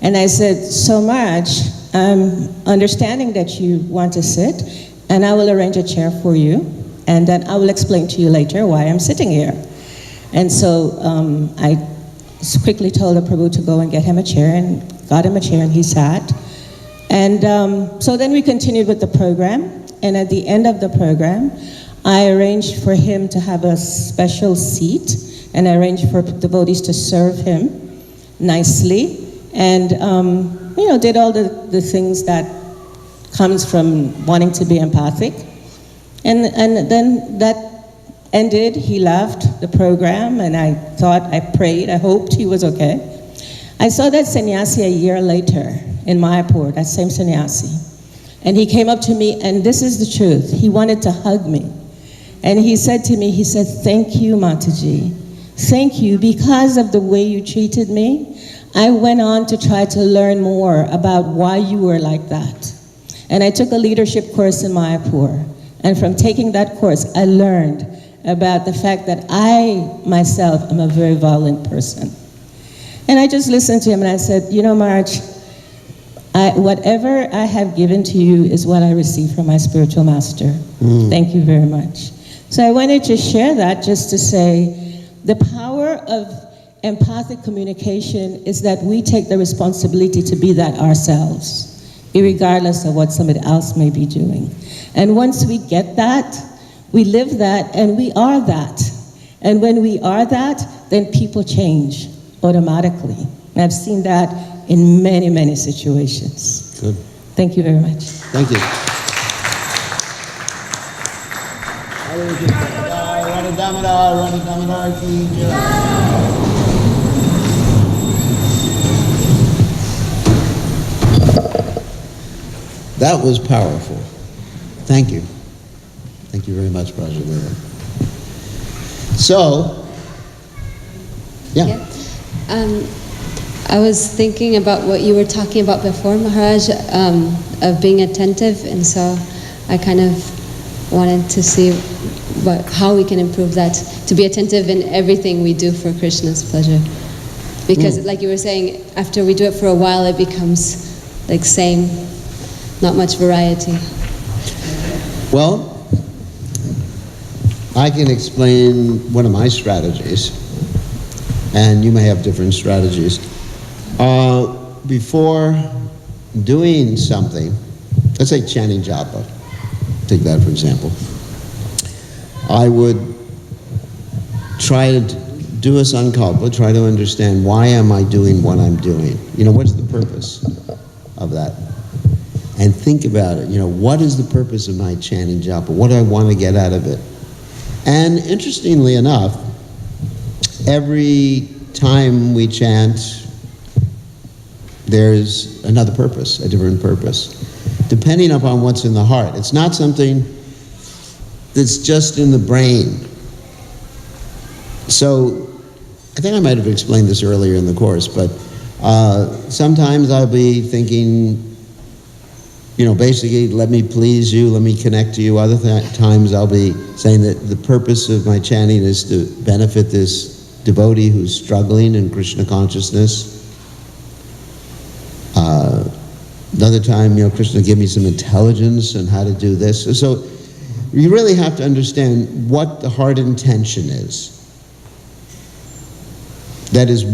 And I said, "So much, I'm understanding that you want to sit, and I will arrange a chair for you, and then I will explain to you later why I'm sitting here." And so I quickly told the Prabhu to go and get him a chair, and got him a chair, and he sat. And so then we continued with the program, and at the end of the program, I arranged for him to have a special seat, and I arranged for devotees to serve him nicely, and you know, did all the things that comes from wanting to be empathic. And then that ended, he left the program, and I thought, I prayed, I hoped he was okay. I saw that sannyasi a year later in Mayapur, that same sannyasi. And he came up to me, and this is the truth, he wanted to hug me. And he said to me, he said, "Thank you, Mataji. Thank you, because of the way you treated me, I went on to try to learn more about why you were like that." And I took a leadership course in Mayapur. And from taking that course, I learned about the fact that I, myself, am a very violent person. And I just listened to him and I said, "You know, Maharaj, whatever I have given to you is what I received from my spiritual master. Thank you very much." So I wanted to share that just to say the power of empathic communication is that we take the responsibility to be that ourselves, regardless of what somebody else may be doing. And once we get that, we live that, and we are that. And when we are that, then people change automatically. And I've seen that in many, many situations. Good. Thank you very much. Thank you. That was powerful. Thank you. Thank you very much, Brajalila. So, yeah. I was thinking about what you were talking about before, Maharaj, of being attentive, and so I kind of wanted to see how we can improve that, to be attentive in everything we do for Krishna's pleasure. Because like you were saying, after we do it for a while, it becomes like same, not much variety. Well, I can explain one of my strategies, and you may have different strategies. Before doing something, let's say chanting japa, take that for example, I would try to do a sankalpa, try to understand why am I doing what I'm doing? You know, what's the purpose of that? And think about it, you know, what is the purpose of my chanting japa? What do I want to get out of it? And interestingly enough, every time we chant, there's another purpose, a different purpose, depending upon what's in the heart. It's not something that's just in the brain. So, I think I might have explained this earlier in the course, but sometimes I'll be thinking, basically, let me please you, let me connect to you. Other times I'll be saying that the purpose of my chanting is to benefit this devotee who's struggling in Krishna consciousness. Another time, Krishna give me some intelligence on how to do this. So you really have to understand what the heart intention is. That is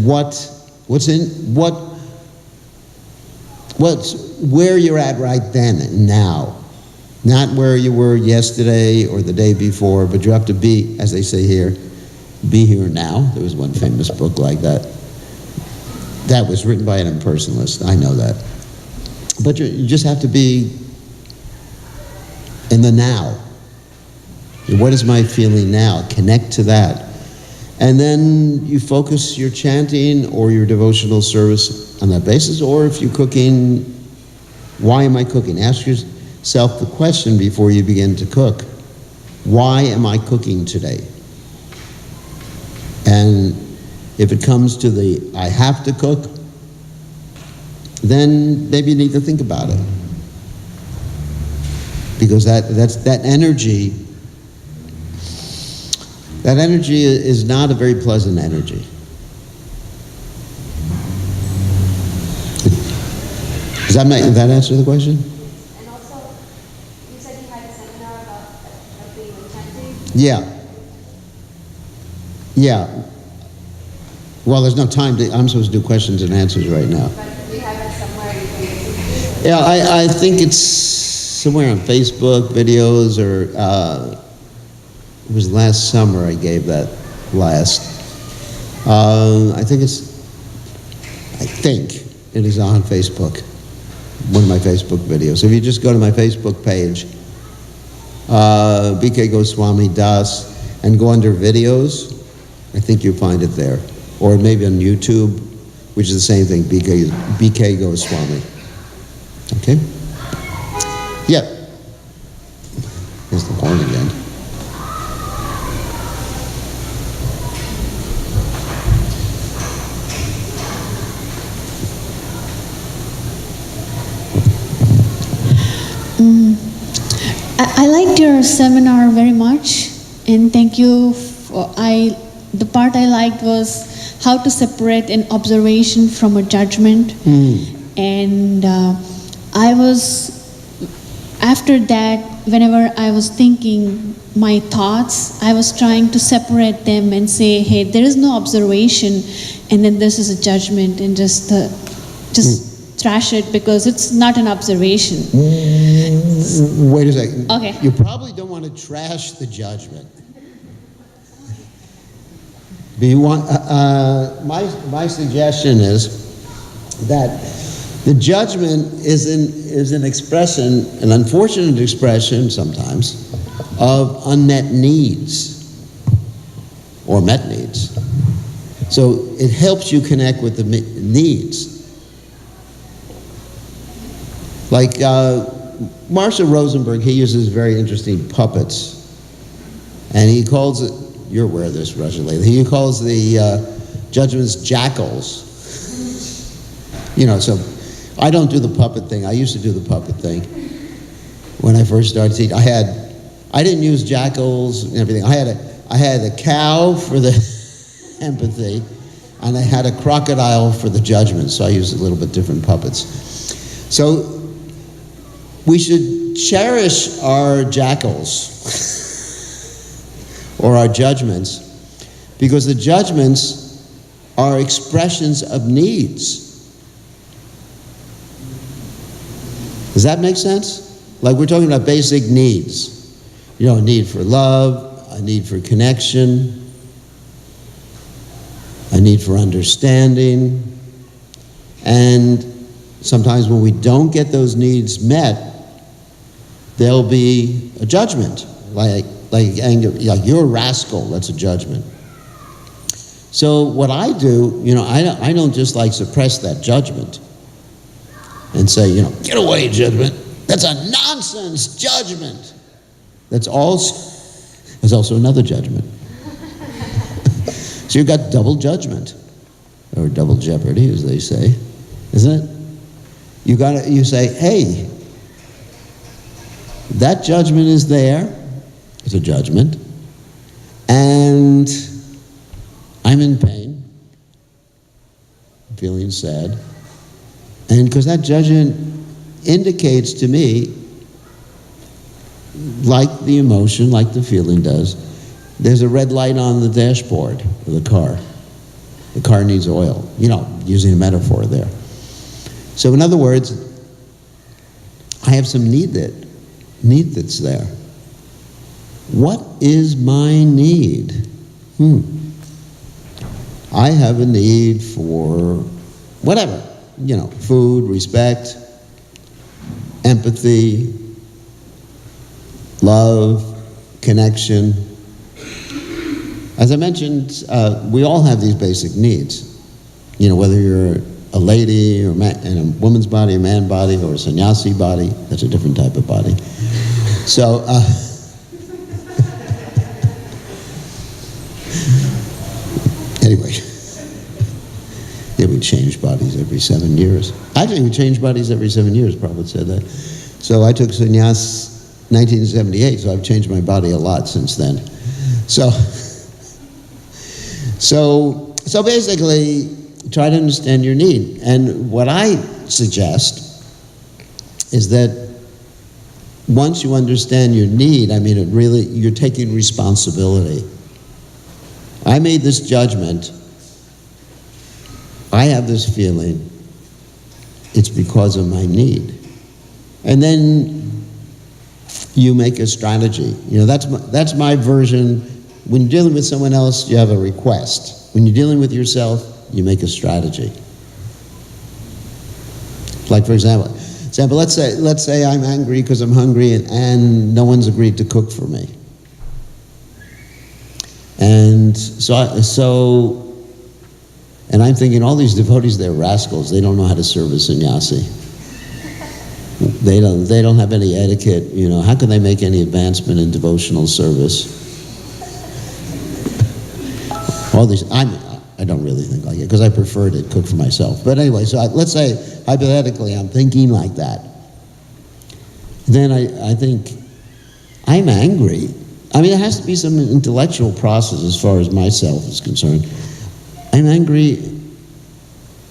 where you're at right then and now. Not where you were yesterday or the day before, but you have to be, as they say here, be here now. There was one famous book like that. That was written by an impersonalist, I know that. But you just have to be in the now. What is my feeling now? Connect to that. And then you focus your chanting or your devotional service on that basis. Or if you're cooking, why am I cooking? Ask yourself the question before you begin to cook. Why am I cooking today? And if it comes to the I have to cook, then maybe you need to think about it. Because that energy is not a very pleasant energy. Does that answer the question? And also, you said you had a seminar about being attentive. Yeah. Well, there's no time I'm supposed to do questions and answers right now. But we have it somewhere you can listen to. Yeah, I think it's somewhere on Facebook videos or it was last summer I gave that last. I think it is on Facebook, one of my Facebook videos. If you just go to my Facebook page, BK Goswami Das, and go under videos, I think you'll find it there. Or maybe on YouTube, which is the same thing, BK Goswami. Okay? Yeah. Here's the horn again. I liked your seminar very much, and thank you. The part I liked was how to separate an observation from a judgment. And after that, whenever I was thinking my thoughts, I was trying to separate them and say, hey, there is no observation, and then this is a judgment, and just trash it because it's not an observation. Wait a second. Okay. You probably don't want to trash the judgment. Do you want? My suggestion is that the judgment is an expression, an unfortunate expression sometimes, of unmet needs or met needs. So it helps you connect with the needs. Like Marshall Rosenberg, he uses very interesting puppets, and he calls it. You're aware of this, Russian lady. He calls the judgments jackals. So I don't do the puppet thing. I used to do the puppet thing when I first started teaching. I didn't use jackals and everything. I had a cow for the empathy, and I had a crocodile for the judgment. So I used a little bit different puppets. So we should cherish our jackals or our judgments, because the judgments are expressions of needs. Does that make sense? Like we're talking about basic needs. A need for love, a need for connection, a need for understanding. And sometimes when we don't get those needs met, there'll be a judgment, like anger, like you're a rascal. That's a judgment. So what I do, I don't just suppress that judgment and say, get away, judgment. That's a nonsense judgment. That's also another judgment. So you've got double judgment, or double jeopardy, as they say, isn't it? You say, hey, That judgment is there. It's a judgment. And I'm in pain, feeling sad. And because that judgment indicates to me, like the emotion, like the feeling does, there's a red light on the dashboard of the car. The car needs oil, using a metaphor there. So in other words, I have some need that's there. What is my need? I have a need for whatever, food, respect, empathy, love, connection. As I mentioned, we all have these basic needs. Whether you're a lady or in a woman's body, a man body, or a sannyasi body, that's a different type of body. So, anyway, yeah, we change bodies every 7 years. Actually, we change bodies every 7 years, Prabhupada said that. So I took sannyas 1978, so I've changed my body a lot since then. So basically, try to understand your need. And what I suggest is that once you understand your need, you're taking responsibility. I made this judgment. I have this feeling. It's because of my need. And then you make a strategy. That's my version. When you're dealing with someone else, you have a request. When you're dealing with yourself, you make a strategy. Like, for example, let's say I'm angry because I'm hungry and no one's agreed to cook for me. And and I'm thinking, all these devotees, they're rascals. They don't know how to serve a sannyasi. They don't have any etiquette. How can they make any advancement in devotional service? All these, I don't really think like it, because I prefer to cook for myself. But anyway, so let's say, hypothetically, I'm thinking like that. Then I think, I'm angry. There has to be some intellectual process as far as myself is concerned. I'm angry,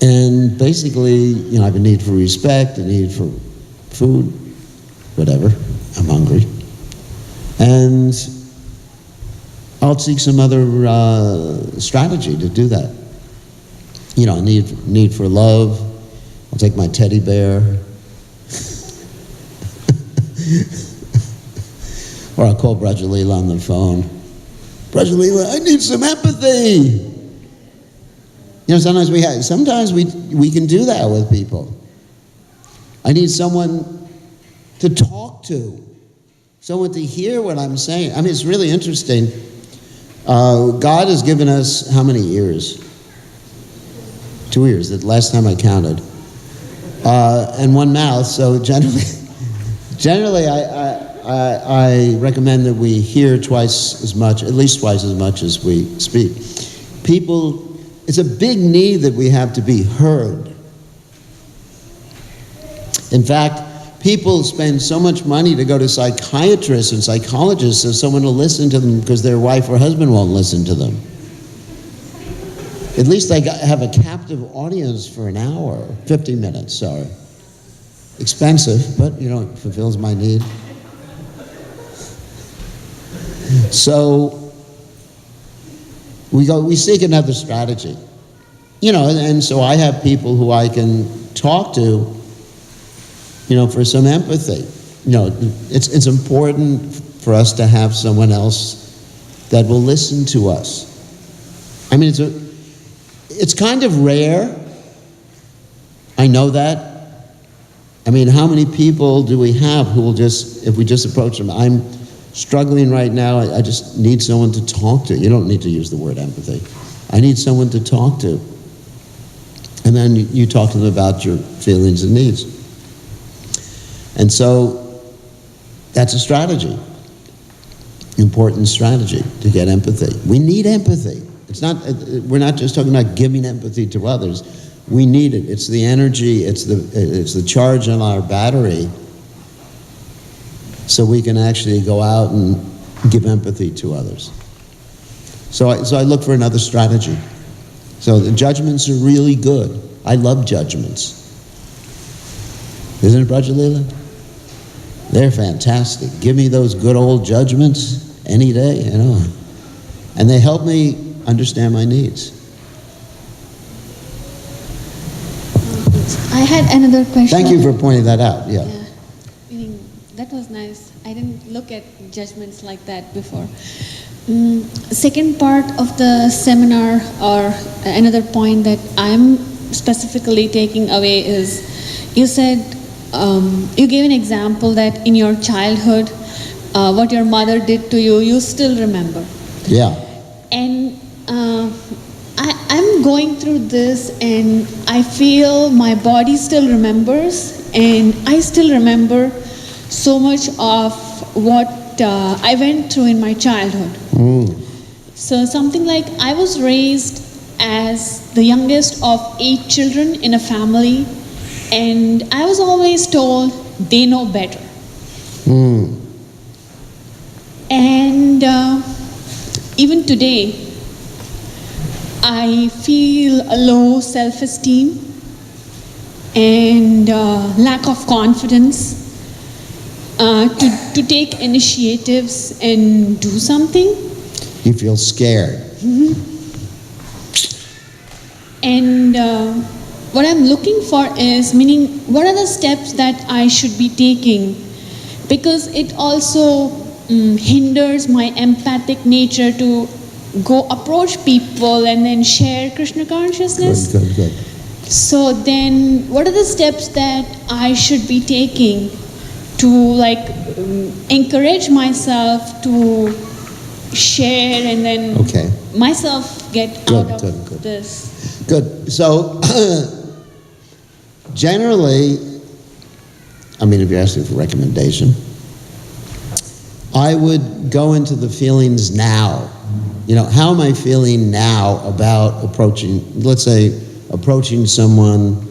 and basically, I have a need for respect, a need for food, whatever. I'm hungry. And I'll seek some other strategy to do that. A need for love. I'll take my teddy bear. Or I'll call Brajalila on the phone. Brajalila, I need some empathy. Sometimes we can do that with people. I need someone to talk to, someone to hear what I'm saying. It's really interesting. God has given us how many ears? 2 ears, the last time I counted. And one mouth, so generally I recommend that we hear twice as much, at least twice as much as we speak. It's a big need that we have to be heard. In fact, people spend so much money to go to psychiatrists and psychologists so someone will listen to them because their wife or husband won't listen to them. At least they have a captive audience for an hour, 50 minutes, sorry. Expensive, but it fulfills my need. So we seek another strategy. And so I have people who I can talk to, for some empathy. It's important for us to have someone else that will listen to us. It's kind of rare. I know that. How many people do we have who will if we just approach them, I'm struggling right now, I just need someone to talk to. You don't need to use the word empathy. I need someone to talk to. And then you talk to them about your feelings and needs. And so that's a strategy, important strategy to get empathy. We need empathy. We're not just talking about giving empathy to others. We need it. It's the energy, it's the charge on our battery so we can actually go out and give empathy to others. So I look for another strategy. So the judgments are really good. I love judgments. Isn't it, Brajalila? They're fantastic. Give me those good old judgments any day, you know. And they help me understand my needs. I had another question. Thank you for pointing that out, yeah. Meaning, that was nice. I didn't look at judgments like that before. Second part of the seminar, or another point that I'm specifically taking away is, you said, you gave an example that in your childhood, what your mother did to you, you still remember. Yeah. And I'm going through this, and I feel my body still remembers, and I still remember so much of what I went through in my childhood. So something like, I was raised as the youngest of 8 children in a family, and I was always told they know better. And even today, I feel a low self-esteem and lack of confidence to take initiatives and do something. You feel scared. And what I'm looking for is, meaning, what are the steps that I should be taking? Because it also hinders my empathic nature to go approach people and then share Krishna consciousness. Good. So then, what are the steps that I should be taking to encourage myself to share and then myself get out of this? Good. So generally, I mean, if you're asking for recommendation, I would go into the feelings now. You know, how am I feeling now about approaching, let's say, approaching someone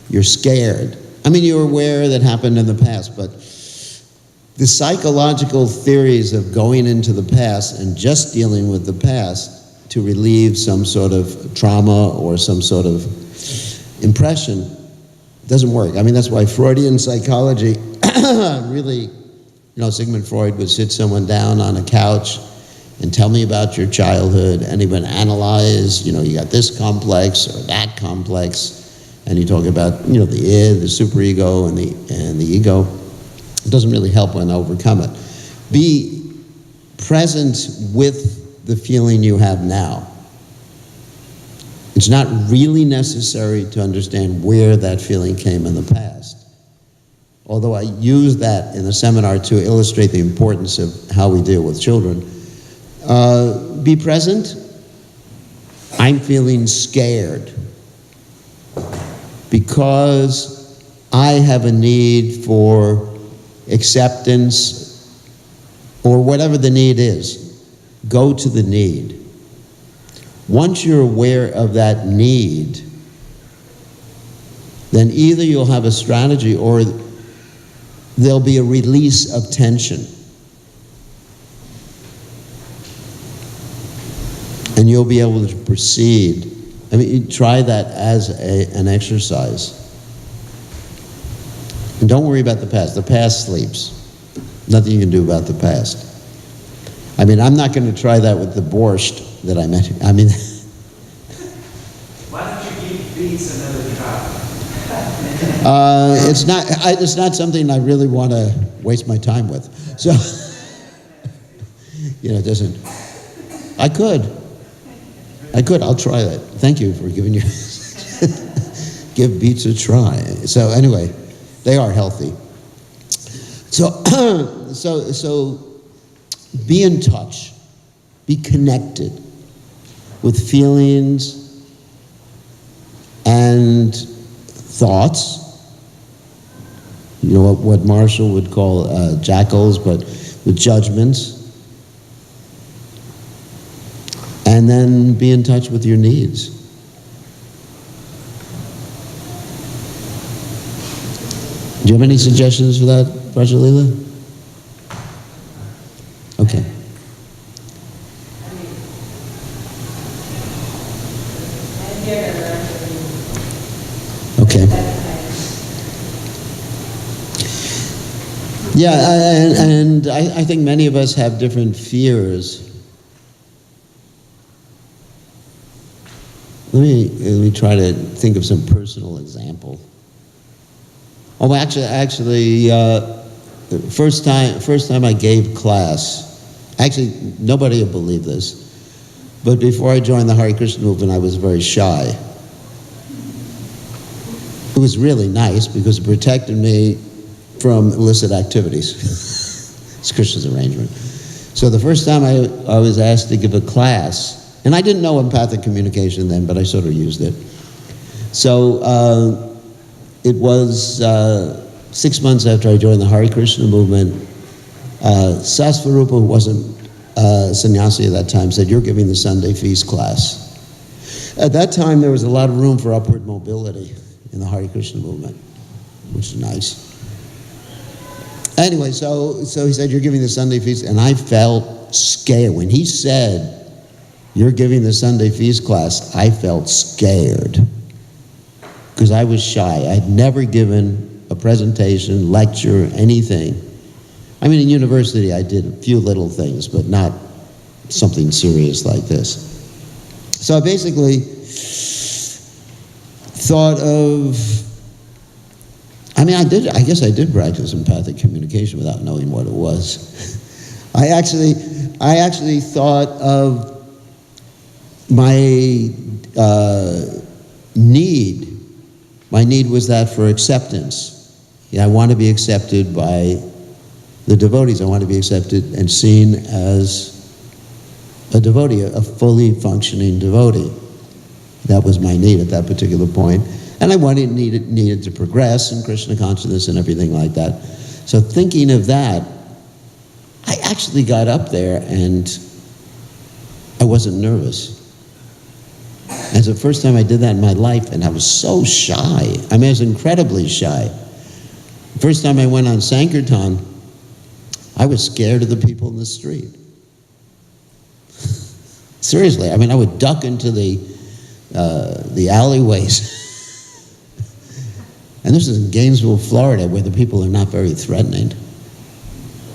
you're scared? I mean, you're aware that happened in the past, but the psychological theories of going into the past and just dealing with the past to relieve some sort of trauma or some sort of impression doesn't work. I mean, that's why Freudian psychology really, you know, Sigmund Freud would sit someone down on a couch and tell me about your childhood, and he would analyze, you know, you got this complex or that complex, and you talk about, you know, the id, the superego, and the ego. It doesn't really help one overcome it. Be present with the feeling you have now. It's not really necessary to understand where that feeling came in the past. Although I use that in the seminar to illustrate the importance of how we deal with children. Be present. I'm feeling scared because I have a need for acceptance or whatever the need is. Go to the need. Once you're aware of that need, then either you'll have a strategy or there'll be a release of tension. And you'll be able to proceed. I mean, try that as an exercise. And don't worry about the past. The past sleeps. Nothing you can do about the past. I mean, I'm not going to try that with the borscht that I mentioned. I mean, why don't you give beets another try? it's not something I really want to waste my time with. So, you know, it doesn't. I could. I'll try that. Thank you for giving you. Give beets a try. So anyway, they are healthy. So be in touch. Be connected with feelings and thoughts. You know what Marshall would call jackals, but with judgments. And then be in touch with your needs. Do you have any suggestions for that, Brajalila? Yeah, and I think many of us have different fears. Let me try to think of some personal example. Oh, actually, first time I gave class, actually nobody will believe this, but before I joined the Hare Krishna movement, I was very shy. It was really nice because it protected me from illicit activities. It's Krishna's arrangement. So the first time I was asked to give a class, and I didn't know empathic communication then, but I sort of used it. So it was 6 months after I joined the Hare Krishna movement. Sasvarupa, who wasn't sannyasi at that time, said, "You're giving the Sunday feast class." At that time, there was a lot of room for upward mobility in the Hare Krishna movement, which is nice. Anyway, so he said, "You're giving the Sunday feast," and I felt scared. When he said, "You're giving the Sunday feast class," I felt scared because I was shy. I'd never given a presentation, lecture, anything. I mean, in university, I did a few little things, but not something serious like this. So I basically thought of, I guess I did practice empathic communication without knowing what it was. I actually thought of my need. My need was that for acceptance. I want to be accepted by the devotees. I want to be accepted and seen as a devotee, a fully functioning devotee. That was my need at that particular point. And I needed to progress in Krishna consciousness and everything like that. So thinking of that, I actually got up there and I wasn't nervous. It's the first time I did that in my life, and I was so shy. I was incredibly shy. The first time I went on Sankirtan, I was scared of the people in the street. Seriously, I would duck into the alleyways. And this is in Gainesville, Florida, where the people are not very threatening.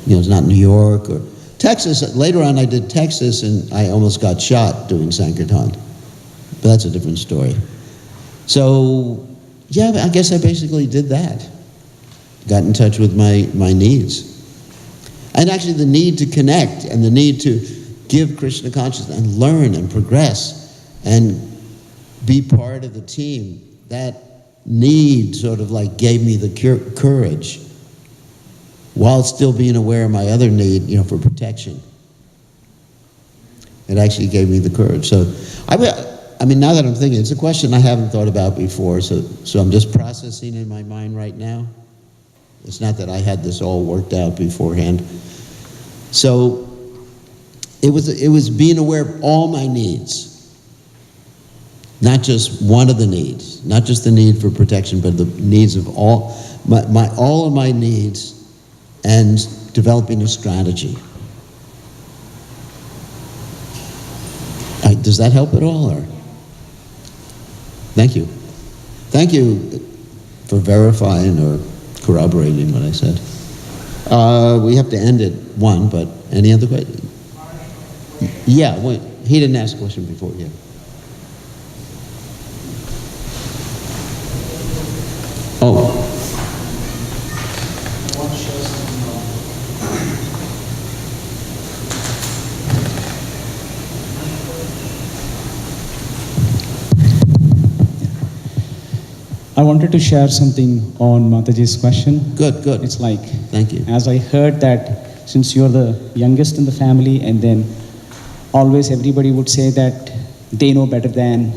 It's not New York or Texas. Later on, I did Texas, and I almost got shot doing Sankirtan. But that's a different story. So, yeah, I guess I basically did that. Got in touch with my needs. And actually the need to connect and the need to give Krishna consciousness and learn and progress and be part of the team. That need sort of gave me the courage while still being aware of my other need, for protection. It actually gave me the courage. So, now that I'm thinking, it's a question I haven't thought about before, so I'm just processing in my mind right now. It's not that I had this all worked out beforehand. So it was being aware of all my needs. Not just one of the needs, not just the need for protection, but the needs of all of my needs, and developing a strategy. Does that help at all, or? Thank you. Thank you for verifying or corroborating what I said. We have to end at 1, but any other questions? Yeah, wait, he didn't ask a question before, yeah. Oh. I wanted to share something on Mataji's question. Good. It's like, thank you. As I heard that since you're the youngest in the family, and then always everybody would say that they know better than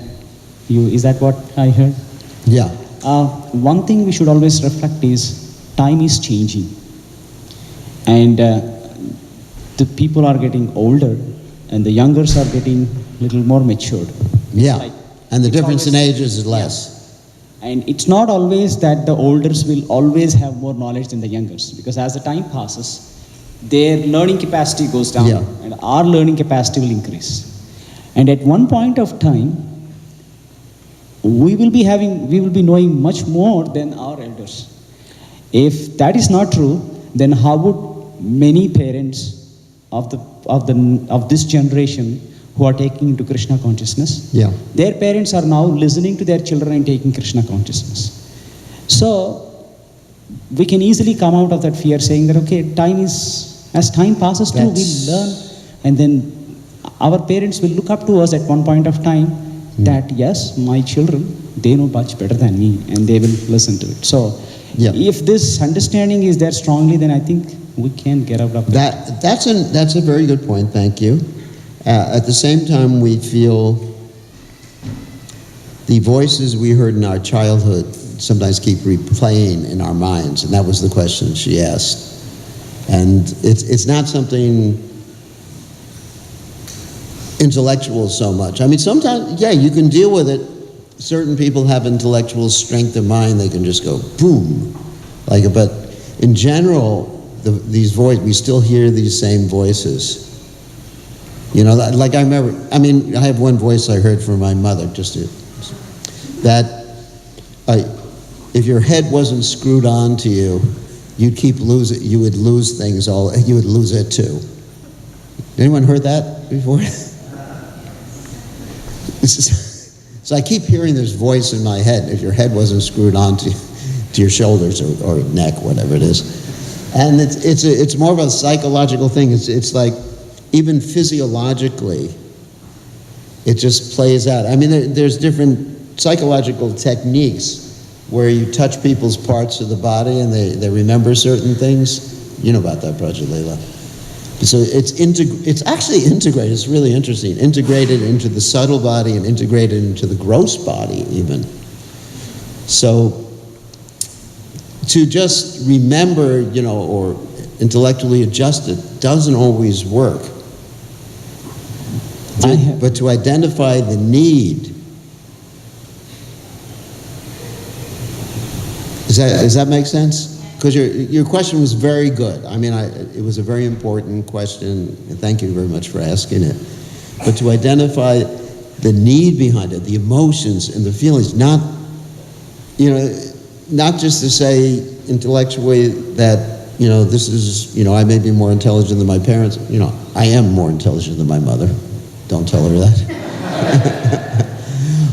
you. Is that what I heard? Yeah. One thing we should always reflect is time is changing. And the people are getting older, and the youngers are getting a little more matured. Yeah, and the difference in ages is less. Yeah. And it's not always that the elders will always have more knowledge than the youngers, because as the time passes, their learning capacity goes down, and our learning capacity will increase. And at one point of time, we will be knowing much more than our elders. If that is not true, then how would many parents of this generation who are taking into Krishna consciousness, their parents are now listening to their children and taking Krishna consciousness. So we can easily come out of that fear saying that, okay, as time passes through, we'll learn, and then our parents will look up to us at one point of time that, yes, my children, they know much better than me, and they will listen to it. So if this understanding is there strongly, then I think we can get out of that. That's a very good point, thank you. At the same time, we feel the voices we heard in our childhood sometimes keep replaying in our minds, and that was the question she asked. And it's not something intellectual so much. I mean, sometimes, you can deal with it. Certain people have intellectual strength of mind, they can just go boom. But in general, these voices, we still hear these same voices. I remember, I have one voice I heard from my mother, that if your head wasn't screwed on to you, you would lose things you would lose it too. Anyone heard that before? So I keep hearing this voice in my head, if your head wasn't screwed on to your shoulders or neck, whatever it is. And it's more of a psychological thing. It's like, even physiologically, it just plays out. I mean, there's different psychological techniques where you touch people's parts of the body and they remember certain things. You know about that, Project Leila. So it's actually integrated. It's really interesting. Integrated into the subtle body and integrated into the gross body even. So to just remember, or intellectually adjust it doesn't always work. But to identify the need, does that make sense? Because your question was very good. I mean, it was a very important question, and thank you very much for asking it. But to identify the need behind it, the emotions and the feelings, not just to say intellectually that, this is, I may be more intelligent than my parents. I am more intelligent than my mother. Don't tell her that.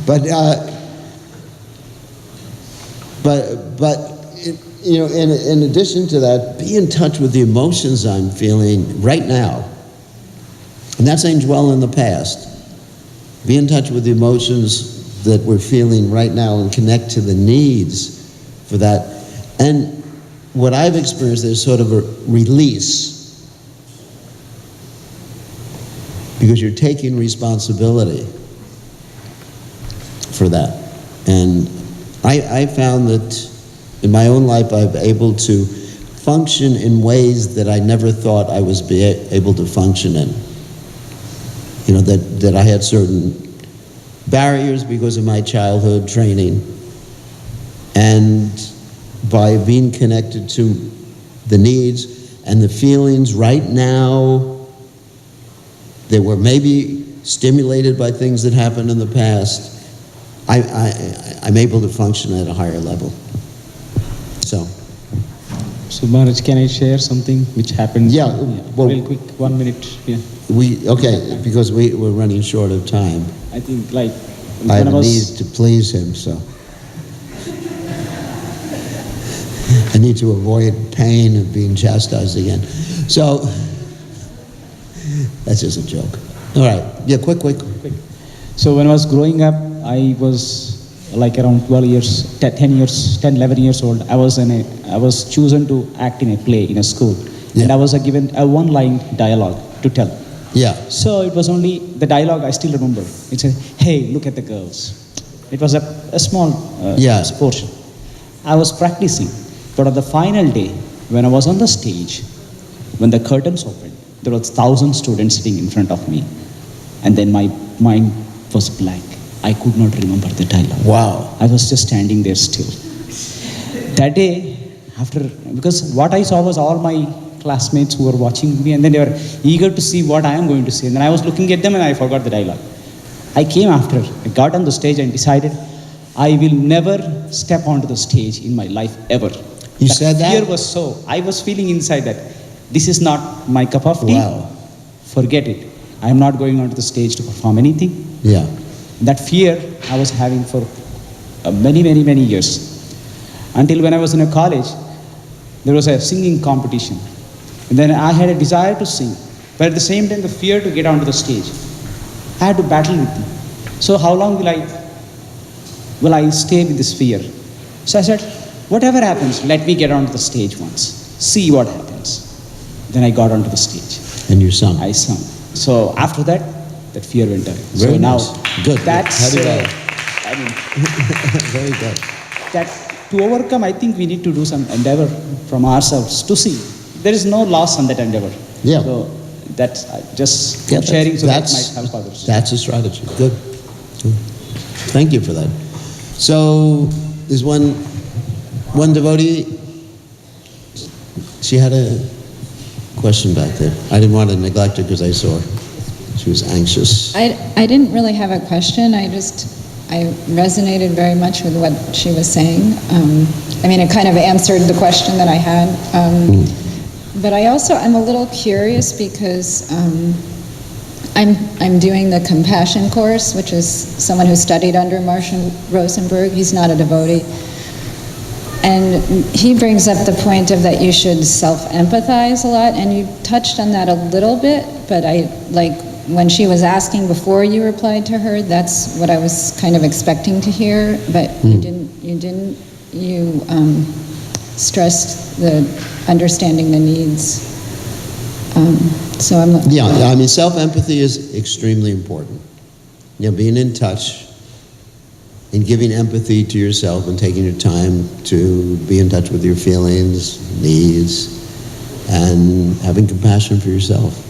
But in addition to that, be in touch with the emotions I'm feeling right now. And that seems well in the past. Be in touch with the emotions that we're feeling right now and connect to the needs for that. And what I've experienced is sort of a release, because you're taking responsibility for that. And I found that in my own life I've been able to function in ways that I never thought I was able to function in. That I had certain barriers because of my childhood training, and by being connected to the needs and the feelings right now that were maybe stimulated by things that happened in the past, I'm able to function at a higher level. So Maharaj, can I share something which happened? Well, real quick, 1 minute. Because we're running short of time. I think I have a need to please him, so I need to avoid pain of being chastised again. So that's just a joke. All right, quick. So when I was growing up, I was around 11 years old. I was chosen to act in a play in a school, and I was given a one-line dialogue to tell. So it was only the dialogue I still remember. It said, "Hey, look at the girls." It was a small portion. I was practicing, but on the final day, when I was on the stage, when the curtains opened, there were 1,000 students sitting in front of me, and then my mind was blank. I could not remember the dialogue. Wow. I was just standing there still. That day, because what I saw was all my classmates who were watching me, and then they were eager to see what I am going to say. And then I was looking at them and I forgot the dialogue. I came after, I got on the stage and decided I will never step onto the stage in my life ever. You said that? Fear was so, I was feeling inside that this is not my cup of tea. Wow. Forget it. I am not going onto the stage to perform anything. Yeah. That fear I was having for many, many, many years. Until when I was in a college, there was a singing competition. And then I had a desire to sing, but at the same time the fear to get onto the stage. I had to battle with it. So how long will I stay with this fear? So I said, whatever happens, let me get onto the stage once. See what happens. Then I got onto the stage. And you sung. I sung. So after that, that fear went away. Very so nice. now, Good. that's, How do you I mean, Very good. that to overcome, I think we need to do some endeavor from ourselves to see. There is no loss on that endeavor. Yeah. So that's just Yeah, sharing so that that's- might help others. That's a strategy. Good. Good. Thank you for that. So there's one devotee. She had a question back there. I didn't want to neglect her because I saw her. She was anxious. I didn't really have a question. I resonated very much with what she was saying. I mean, it kind of answered the question that I had. But I'm a little curious because I'm doing the compassion course, which is someone who studied under Marshall Rosenberg. He's not a devotee. And he brings up the point of that you should self-empathize a lot, and you touched on that a little bit, but when she was asking before you replied to her, that's what I was kind of expecting to hear, but you stressed the understanding the needs. So I'm... Yeah, I mean, self-empathy is extremely important. You know, being in touch and giving empathy to yourself and taking your time to be in touch with your feelings, needs, and having compassion for yourself.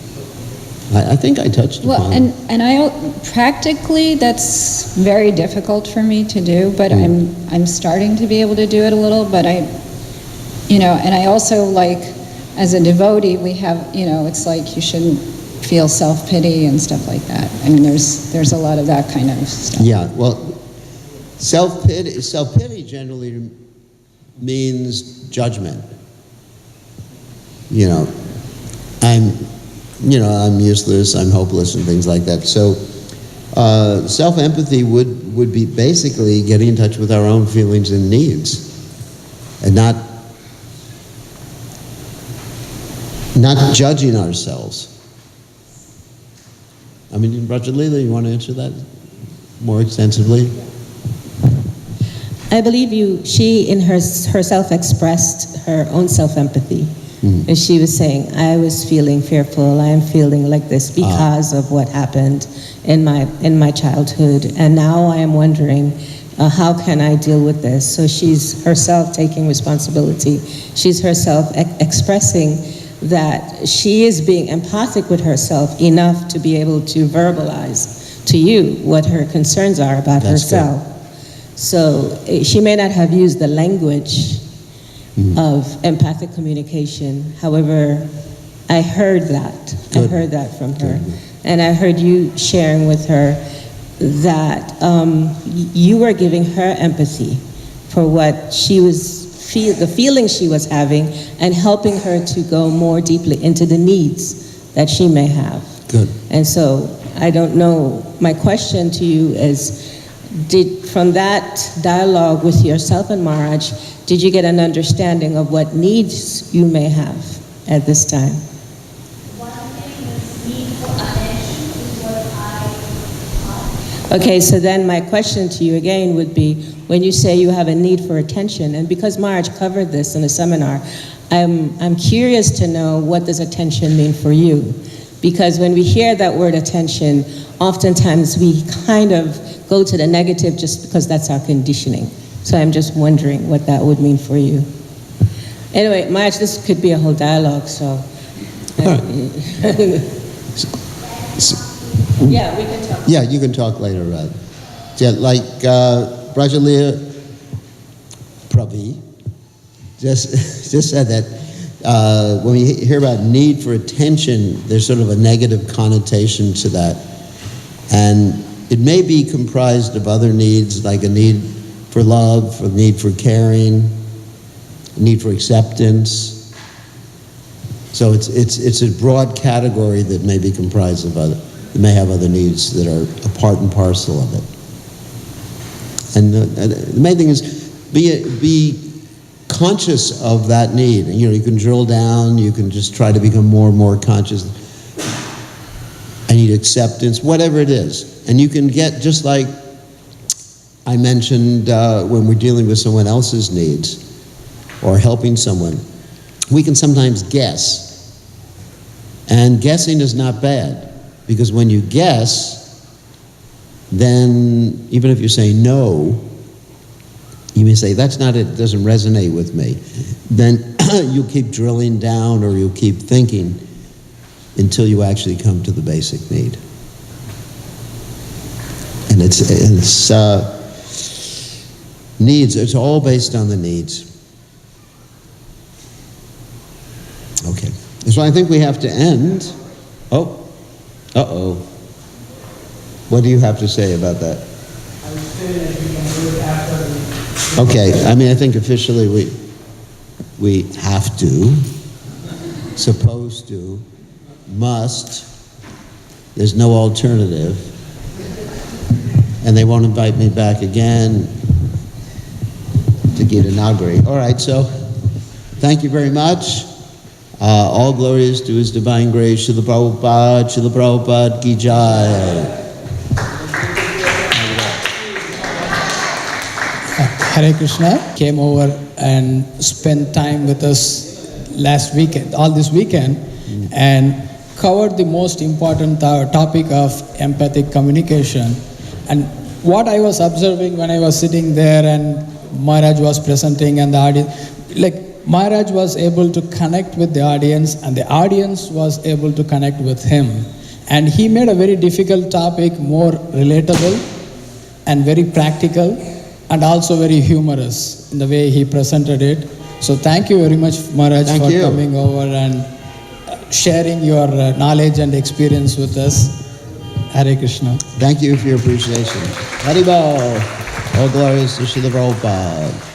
I think I touched upon it. And practically that's very difficult for me to do, but I'm starting to be able to do it a little, but and I also as a devotee, we have, it's like you shouldn't feel self-pity and stuff like that. I mean, there's a lot of that kind of stuff. Yeah, well, self-pity generally means judgment. I'm useless, I'm hopeless, and things like that. So self-empathy would be basically getting in touch with our own feelings and needs, and not judging ourselves. I mean, Rajalila, you want to answer that more extensively? I believe she in herself expressed her own self-empathy. And she was saying, I was feeling fearful, I am feeling like this because of what happened in my childhood. And now I am wondering, how can I deal with this? So she's herself taking responsibility. She's herself expressing that she is being empathic with herself enough to be able to verbalize to you what her concerns are about herself. Good. So she may not have used the language of empathic communication. However, I heard that. Good. I heard that from her. Good. And I heard you sharing with her that you were giving her empathy for what she was the feelings she was having, and helping her to go more deeply into the needs that she may have. Good. And so, I don't know, my question to you is, from that dialogue with yourself and Maharaj, did you get an understanding of what needs you may have at this time? One thing is need for attention is what I thought. Okay, so then my question to you again would be, when you say you have a need for attention, and because Maharaj covered this in a seminar, I'm curious to know, what does attention mean for you? Because when we hear that word attention, oftentimes we kind of go to the negative just because that's our conditioning. So I'm just wondering what that would mean for you. Anyway, Maharaj, this could be a whole dialogue, so... Yeah, we can talk. Yeah, you can talk later, Rad. Yeah, like Rajalila Pravi just said that when we hear about need for attention, there's sort of a negative connotation to that. And it may be comprised of other needs, like a need for love, a need for caring, need for acceptance. So it's a broad category that may be comprised of other, that may have other needs that are a part and parcel of it. And the main thing is be conscious of that need. You know, you can drill down, you can just try to become more and more conscious. I need acceptance, whatever it is. And you can get, just like I mentioned when we're dealing with someone else's needs or helping someone, we can sometimes guess. And guessing is not bad, because when you guess, then even if you say no, you may say, that's not it, doesn't resonate with me. Then you'll keep drilling down, or you'll keep thinking until you actually come to the basic need. And it's needs, it's all based on the needs. Okay, so I think we have to end. Oh, uh-oh. What do you have to say about that? I would say that we can do it after. Okay, I mean, I think officially we have to, supposed to, must, there's no alternative, and they won't invite me back again to Gita Nagari. All right, so thank you very much. All glories to His Divine Grace, Srila Prabhupada Ki Jai. Hare Krishna came over and spent time with us last weekend, all this weekend, and covered the most important topic of empathic communication. And what I was observing when I was sitting there and Maharaj was presenting and the audience, like Maharaj was able to connect with the audience and the audience was able to connect with him. And he made a very difficult topic more relatable and very practical, and also very humorous in the way he presented it. So thank you very much, Maharaj, for coming over and sharing your knowledge and experience with us. Hare Krishna. Thank you for your appreciation. Haribol. All glories to Srila Prabhupada.